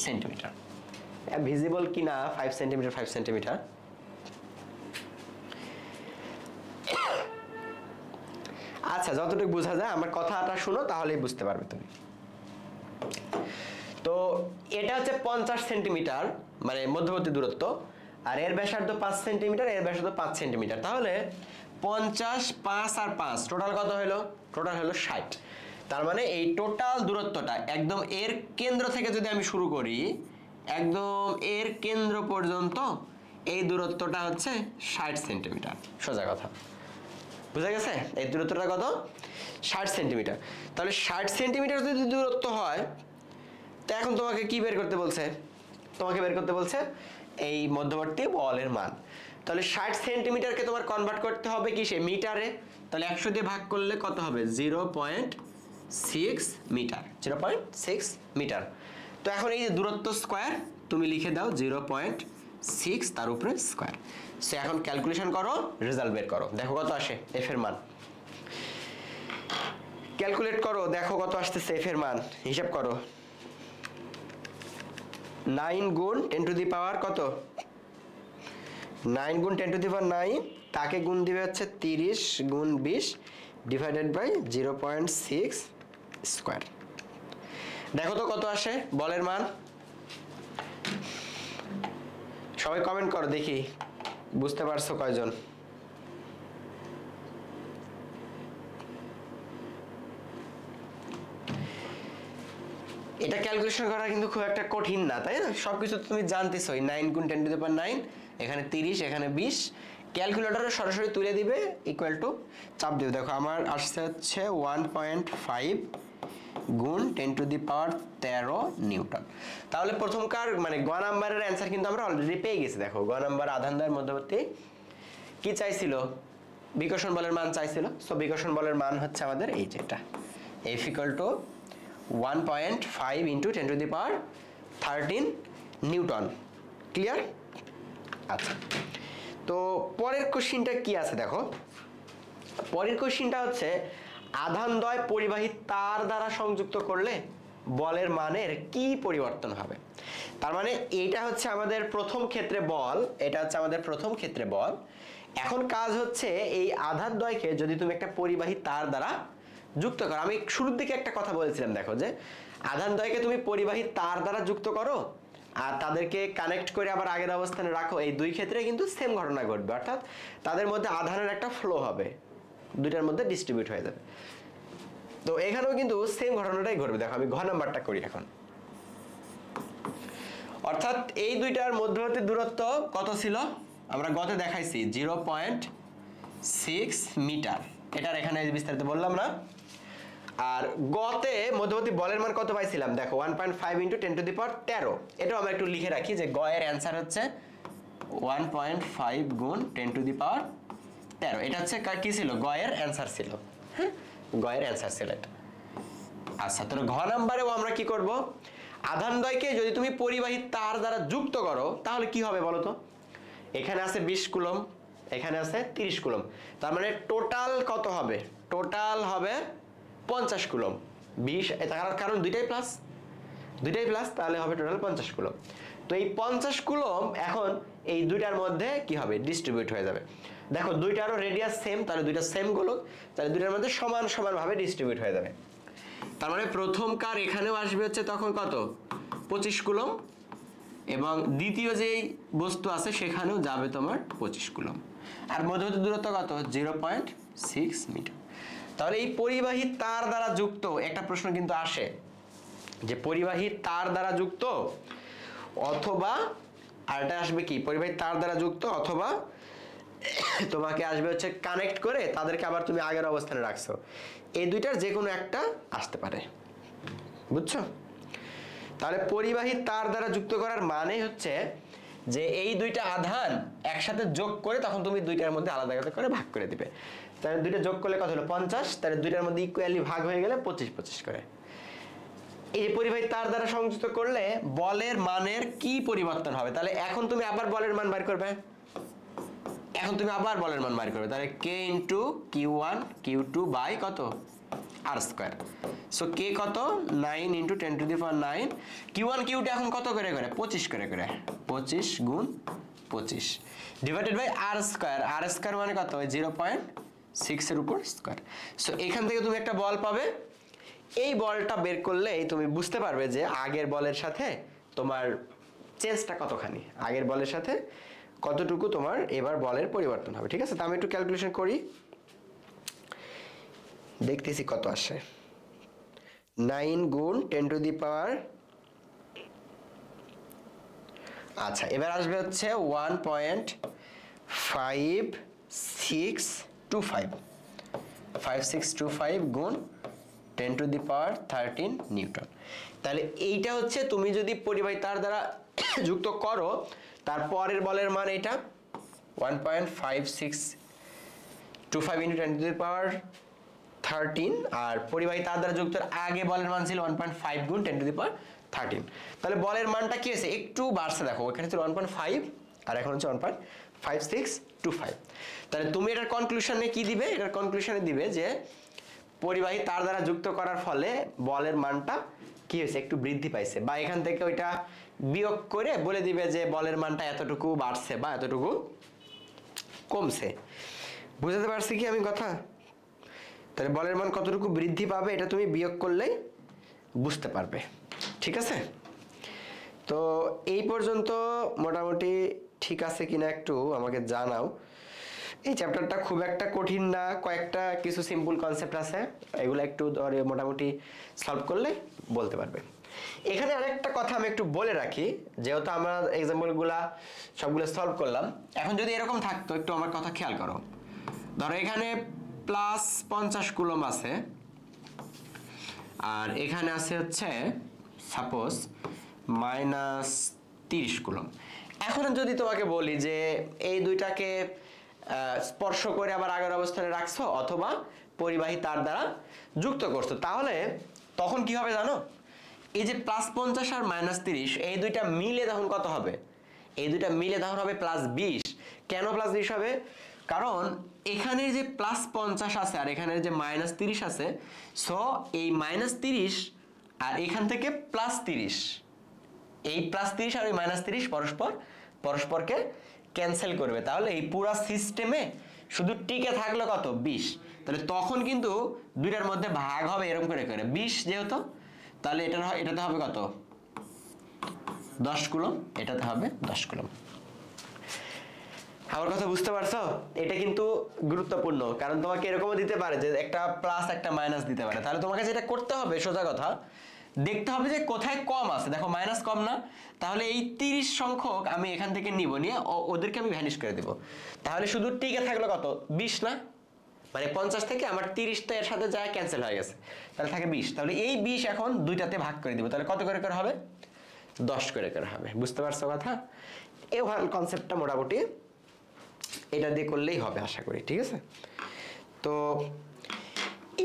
সেন্টিমিটার। ভিজিবল কিনা 5 সেন্টিমিটার 5 সেন্টিমিটার। আচ্ছা যতটুকু বোঝা যায় আমার কথাটা শুনো তাহলেই বুঝতে পারবে তুমি। তো এটা হচ্ছে 50 সেন্টিমিটার মানে মধ্যবর্তী দূরত্ব, আর এর ব্যাসার্ধ 5 সেন্টিমিটার, এর ব্যাসার্ধ 5 সেন্টিমিটার, তাহলে 50 5 আর 5 টোটাল কত হলো? টোটাল হলো 60। তার মানে এই টোটাল দূরত্বটা একদম এর কেন্দ্র থেকে যদি আমি শুরু করি, একদম এর কেন্দ্র পর্যন্ত এই দূরত্বটা হচ্ছে 60 সেন্টিমিটার, সোজা কথা বুঝা গেছে? এই দূরত্বটা কত? 60 সেন্টিমিটার। তাহলে 60 সেন্টিমিটার যদি দূরত্ব হয়, তো এখন তোমাকে কি বের করতে বলছে? তোমাকে বের করতে বলছে এই মধ্যবর্তী বলের মান। তাহলে 60 সেন্টিমিটারকে তোমার কনভার্ট করতে হবে কিসে? মিটারে। তাহলে 100 দিয়ে ভাগ করলে কত হবে? 0.6 মিটার, 0.6 মিটার। তো এখন এই যে দূরত্ব স্কয়ার তুমি লিখে দাও 0.6 তার উপরে স্কয়ার। সো এখন ক্যালকুলেশন করো, রেজাল্ট বের করো, দেখো কত আসে এফ এর মান। ক্যালকুলেট করো, দেখো কত আসতেছে এফ এর মান, হিসাব করো। 9 গুণ 10 টু দি পাওয়ার কত? 9 গুণ 10 টু দি পাওয়ার 9, তাকে গুণ দিবে হচ্ছে 30 গুণ 20 ডিভাইডেড বাই 0.6 স্কয়ার। দেখো তো কত আসে বলের মান, সবাই কমেন্ট করো দেখি বুঝতে পারছো কয়জন। এটা ক্যালকুলেশন করা কিন্তু খুব একটা কঠিন না, তাই না? সবকিছু তুমি জানতেছই। 9 গুণ 10 টু দি পাওয়ার 9, এখানে 30, এখানে 20, ক্যালকুলেটরে সরাসরি তুলে দিবে ইকুয়াল টু চাপ দিবে। দেখো আমার আসছে হচ্ছে 1.5 গুণ 10 টু দি পাওয়ার 13 নিউটন। তাহলে প্রথমকার মানে গ নাম্বারের অ্যান্সার কিন্তু আমরা অলরেডি পেয়ে গেছি। দেখো গ নাম্বার আধানদ্বয়ের মধ্যবর্তী কি চাইছিল? বিকর্ষণ বলের মান চাইছিল। সো বিকর্ষণ বলের মান হচ্ছে আমাদের এই যেটা F equal two 1.5 into 10 to the power 13 Newton. Clear? আচ্ছা তো পরের কোশ্চিনটা কি আছে দেখো, পরের কোশ্চিনটা হচ্ছে আধানদ্বয় পরিবাহী তার দ্বারা সংযুক্ত করলে বলের মানের কি পরিবর্তন হবে। তার মানে এইটা হচ্ছে আমাদের প্রথম ক্ষেত্রে বল, এটা হচ্ছে আমাদের প্রথম ক্ষেত্রে বল। এখন কাজ হচ্ছে এই আধানদ্বয়কে যদি তুমি একটা পরিবাহী তার দ্বারা যুক্ত করো। আমি শুরুর দিকে একটা কথা বলেছিলাম, দেখো যে আধানদ্বয়কে তুমি পরিবাহী তার দ্বারা যুক্ত করো আর তাদেরকে কানেক্ট করে আবার আগের অবস্থানে রাখো, এই দুই ক্ষেত্রে কিন্তু সেম ঘটনা ঘটবে, অর্থাৎ তাদের মধ্যে আধানের একটা ফ্লো হবে, দুইটার মধ্যে ডিস্ট্রিবিউট হয়ে যাবে। তো এখানেও কিন্তু সেম ঘটনাটাই ঘটবে। দেখো আমি ঘ নাম্বারটা করি এখন, অর্থাৎ এই দুইটার মধ্যবর্তী দূরত্ব কত ছিল আমরা গতে দেখাইছি 0.6 মিটার, এটার এখানে বিস্তারিত বললাম না। আর গতে মধ্যবর্তী বলের মান কত পাইছিলাম দেখো 1.5 ইন্টু 10 টু দি পাওয়ার 13। এটাও আমরা একটু লিখে রাখি যে গ এর অ্যান্সার হচ্ছে 1.5 গুণ 10 টু দি পাওয়ার 13। এটা হচ্ছে কি ছিল? গ এর অ্যান্সার ছিল। হ্যাঁ গ এর অ্যান্সার ছিল এটা। আচ্ছা তাহলে ঘ নাম্বারেও আমরা কি করব, আধানদ্বয়কে যদি তুমি পরিবাহী তার দ্বারা যুক্ত করো তাহলে কি হবে বলো তো? এখানে আছে 20 কুলম্ব, এখানে আছে 30 কুলম্ব, তার মানে টোটাল কত হবে? টোটাল হবে 50 কুলম্ব। 20 কারণ দুইটাই প্লাস, তাহলে হবে টোটাল 50 কুলম্ব। তো এই 50 কুলম্ব এখন এই দুইটার মধ্যে কি হবে? ডিস্ট্রিবিউট হয়ে যাবে। দেখো দুইটারও রেডিয়াস সেম, তাহলে দুইটা সেম গোলক, তাহলে দুইটার মধ্যে সমান ভাবে ডিস্ট্রিবিউট হয়ে যাবে। তার মানে প্রথম কার এখানেও আসবে হচ্ছে তখন কত? 25 কুলম্ব, এবং দ্বিতীয় যেই বস্তু আছে সেখানেও যাবে তোমার 25 কুলম্ব, আর মধ্যবর্তী দূরত্ব কত? 0.6 মিটার। তাহলে এই পরিবাহী তার দ্বারা যুক্ত একটা প্রশ্ন কিন্তু আসে যে পরিবাহী তার দ্বারা যুক্ত অথবা, আর এটা আসবে কি? পরিবাহী তার দ্বারা যুক্ত অথবা তোমাকে আসবে হচ্ছে কানেক্ট করে তাদেরকে আবার তুমি আগের অবস্থানে রাখছো, এই দুইটার যে কোনো একটা আসতে পারে। বুঝছো? তাহলে পরিবাহী তার দ্বারা যুক্ত করার মানে হচ্ছে যে এই দুইটা আধান একসাথে যোগ করে তখন তুমি দুইটার মধ্যে আলাদা আলাদা করে ভাগ করে দিবে। তাহলে দুইটা যোগ করলে কত হলো? 50, তাহলে দুইটার মধ্যে ইকুয়ালি ভাগ হয়ে গেলে 25 করে। এই যে পরিবাহী তার দ্বারা সংযুক্ত করলে বলের মানের কি পরিবর্তন হবে? তাহলে এখন তুমি আবার বলের মান বের করবে, তাহলে k into Q1 Q2 by কত? R square. সো k কত? 9 into 10 to the power 9। Q1 Q2 এখন কত করে 25 করে 25 গুণ 25 divided by R square. R square মানে কত? 0.6 এর উপর স্কয়ার। সো এখান থেকে তুমি একটা বল পাবে। এই বলটা বের করলেই তুমি বুঝতে পারবে যে আগের বলের সাথে তোমার চেঞ্জটা কতখানি, আগের বলের সাথে কতটুকু তোমার এবার বলের পরিবর্তন হবে। ঠিক আছে, তো আমি একটু ক্যালকুলেশন করি, দেখতেছি কত আসে। 9 গুণ 10 টু দি পাওয়ার, আচ্ছা এবার আসবে হচ্ছে 1.5625 গুণ 10 টু দি পাওয়ার 13 নিউটন। তাহলে এইটা হচ্ছে তুমি যদি পরিবাহী তার দ্বারা যুক্ত করো তারপরের বলের মান এটা 1.5625 ইন্টু 10 টু দি পাওয়ার 13, আর পরিবাহী তার দ্বারা যুক্ত আগে বলের মান ছিল 1.5 গুণ 10 টু দি পাওয়ার 13। তাহলে বলের মানটা কি হয়েছে? একটু বাড়ছে, দেখো এখানে ছিল 1.5 আর এখন হচ্ছে 1.5625। তাহলে তুমি এটার কনক্লুশনে কি দিবে? এটার কনক্লুশনে দিবে যে পরিবাহী তার দ্বারা যুক্ত করার ফলে বলের মানটা কি হয়েছে? একটু বৃদ্ধি পাইছে, বা এখান থেকে ওইটা বিয়োগ করে বলে দিবে যে বলের মানটা এতটুকু বাড়ছে বা এতটুকু কমছে। বুঝতে পারছি কি আমি কথা? তাহলে বলের মান কতটুকু বৃদ্ধি পাবে এটা তুমি বিয়োগ করলেই বুঝতে পারবে। ঠিক আছে, তো এই পর্যন্ত মোটামুটি ঠিক আছে কিনা একটু আমাকে জানাও। এই চ্যাপ্টারটা খুব একটা কঠিন না, কয়েকটা কিছু সিম্পল কনসেপ্ট আছে, এগুলো একটু ধরে মোটামুটি সলভ করলে বলতে পারবে। এখানে আরেকটা কথা আমি একটু বলে রাখি, যেহেতু আমরা এক্সাম্পলগুলা সবগুলো সলভ করলাম, এখন যদি এরকম থাকতো, একটু আমার কথা খেয়াল করো, ধরো এখানে প্লাস 50 কুলম্ব আছে আর এখানে আছে হচ্ছে সাপোজ মাইনাস 30 কুলম্ব। এখন যদি তোমাকে বলি যে এই দুইটাকে স্পর্শ করে আবার আগের অবস্থানে রাখছো অথবা পরিবাহী তার দ্বারা যুক্ত করছো, তাহলে তখন কি হবে জানো? এই যে প্লাস 50 আর মাইনাস 30 এই দুইটা মিলে তখন কত হবে? এই দুইটা মিলে তখন হবে প্লাস 20। কেন প্লাস 20 হবে? কারণ এখানে যে প্লাস 50 আছে আর এখানে যে মাইনাস 30 আছে, সো এই মাইনাস 30 আর এখান থেকে প্লাস 30, এই প্লাস 30 আর এই মাইনাস 30 পরস্পরকে ক্যান্সেল করবে। তাহলে এই পুরো সিস্টেমে শুধু টিকে থাকলো কত? 20। তাহলে তখন কিন্তু দুইটার মধ্যে ভাগ হবে এরকম করে 20 যেহেতু, তাহলে এটাতে হবে কত? 10 কুলম্ব, এটাতে হবে 10 কুলম্ব। আমার কথা বুঝতে পারছো? এটা কিন্তু গুরুত্বপূর্ণ, কারণ তোমাকে এরকমও দিতে পারে যে একটা প্লাস একটা মাইনাস দিতে পারে। তাহলে তোমাকে যেটা করতে হবে, সোজা কথা দেখতে হবে যে কোথায় কম আছে। দেখো মাইনাস কম না, তাহলে এই 30 সংখ্যক আমি এখান থেকে নিব, নিয়ে ওদেরকে আমি ভ্যানিশ করে দেব। তাহলে শুধু টিকে থাকলো কত? 20 না, মানে 50 থেকে আমার 30 তো এর সাথে যায় ক্যান্সেল হয়ে গেছে, তাহলে থাকে 20। তাহলে এই 20 এখন দুইটাতে ভাগ করে দিব, তাহলে কত করে হবে? 10 করে হবে। বুঝতে পারছো কথা? এই কনসেপ্টটা মোটামুটি এটা দিয়ে করলেই হবে আশা করি। ঠিক আছে, তো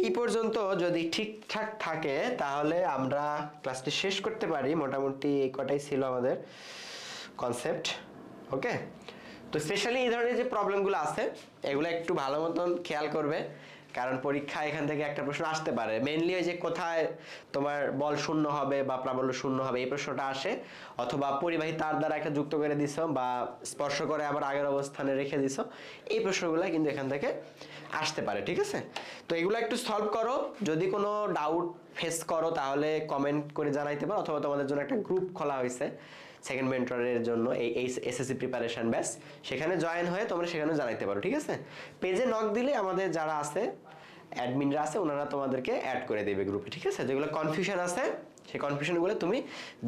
এই পর্যন্ত যদি ঠিকঠাক থাকে তাহলে আমরা ক্লাসটি শেষ করতে পারি। মোটামুটি এই কটাই ছিল আমাদের কনসেপ্ট। ওকে, তো স্পেশালি এই ধরনের যে প্রবলেমগুলো আছে এগুলো একটু ভালো মতন খেয়াল করবে, কারণ পরীক্ষা এখান থেকে একটা প্রশ্ন আসতে পারে। মেইনলি ওই যে কোথায় তোমার বল শূন্য হবে বা প্রাবল্য শূন্য হবে এই প্রশ্নটা আসে, অথবা পরিবাহী তার দ্বারা একটা যুক্ত করে দিছো বা স্পর্শ করে আবার আগের অবস্থানে রেখে দিছো, এই প্রশ্নগুলো কিন্তু এখান থেকে আসতে পারে। ঠিক আছে, তো এগুলো একটু সলভ করো। যদি কোনো ডাউট ফেস করো তাহলে কমেন্ট করে জানাইতে পারো, অথবা তোমাদের জন্য একটা গ্রুপ খোলা হয়েছে সেকেন্ড মেন্টরের জন্য, এই এসএসসি প্রিপারেশন ব্যাচ, সেখানে জয়েন হয়ে তোমরা সেখানে জানাইতে পারো। ঠিক আছে, পেজে নক দিলে আমাদের যারা আছে অ্যাডমিনরা আছে ওনারা তোমাদেরকে অ্যাড করে দেবে গ্রুপে। ঠিক আছে, যেগুলো কনফিউশন আছে সেই কনফিউশনগুলো তুমি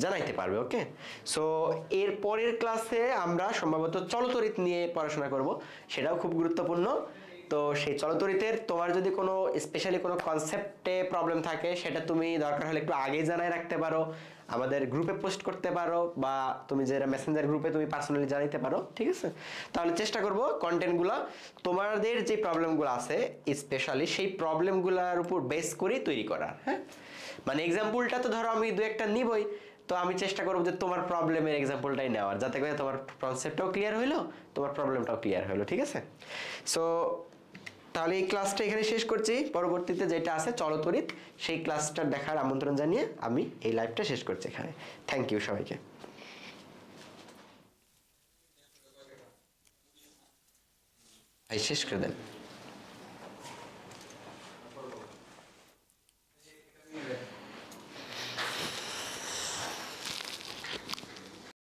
জানাইতে পারবে। ওকে, সো এর পরের ক্লাসে আমরা সম্ভবত চলতরিৎ নিয়ে পড়াশোনা করব, সেটাও খুব গুরুত্বপূর্ণ। তো সেই চলতরিতের তোমার যদি কোনো স্পেশালি কোনো কনসেপ্টে প্রবলেম থাকে সেটা তুমি দরকার হলে একটু আগেই জানাই রাখতে পারো, আমাদের গ্রুপে পোস্ট করতে পারো, বা তুমি যেটা মেসেঞ্জার গ্রুপে তুমি পার্সোনালি জানাইতে পারো। ঠিক আছে, তাহলে চেষ্টা করব কন্টেন্টগুলো তোমাদের যে প্রবলেমগুলো আছে স্পেশালি সেই প্রবলেমগুলোর উপর বেস করেই তৈরি করার। হ্যাঁ, মানে এক্সাম্পলটা তো ধরো আমি দু একটা নিবই, তো আমি চেষ্টা করবো যে তোমার প্রবলেমের এক্সাম্পলটাই নেওয়ার, যাতে করে তোমার কনসেপ্টটাও ক্লিয়ার হইলো, তোমার প্রবলেমটাও ক্লিয়ার হইলো। ঠিক আছে, সো তাহলে এই ক্লাসটা এখানে শেষ করছি। পরবর্তীতে যেটা আছে চলতরিৎ, সেই ক্লাসটা দেখার আমন্ত্রণ জানিয়ে আমি এই লাইভটা শেষ করছি এখানে। থ্যাংক ইউ সবাইকে। শেষ করে দেন।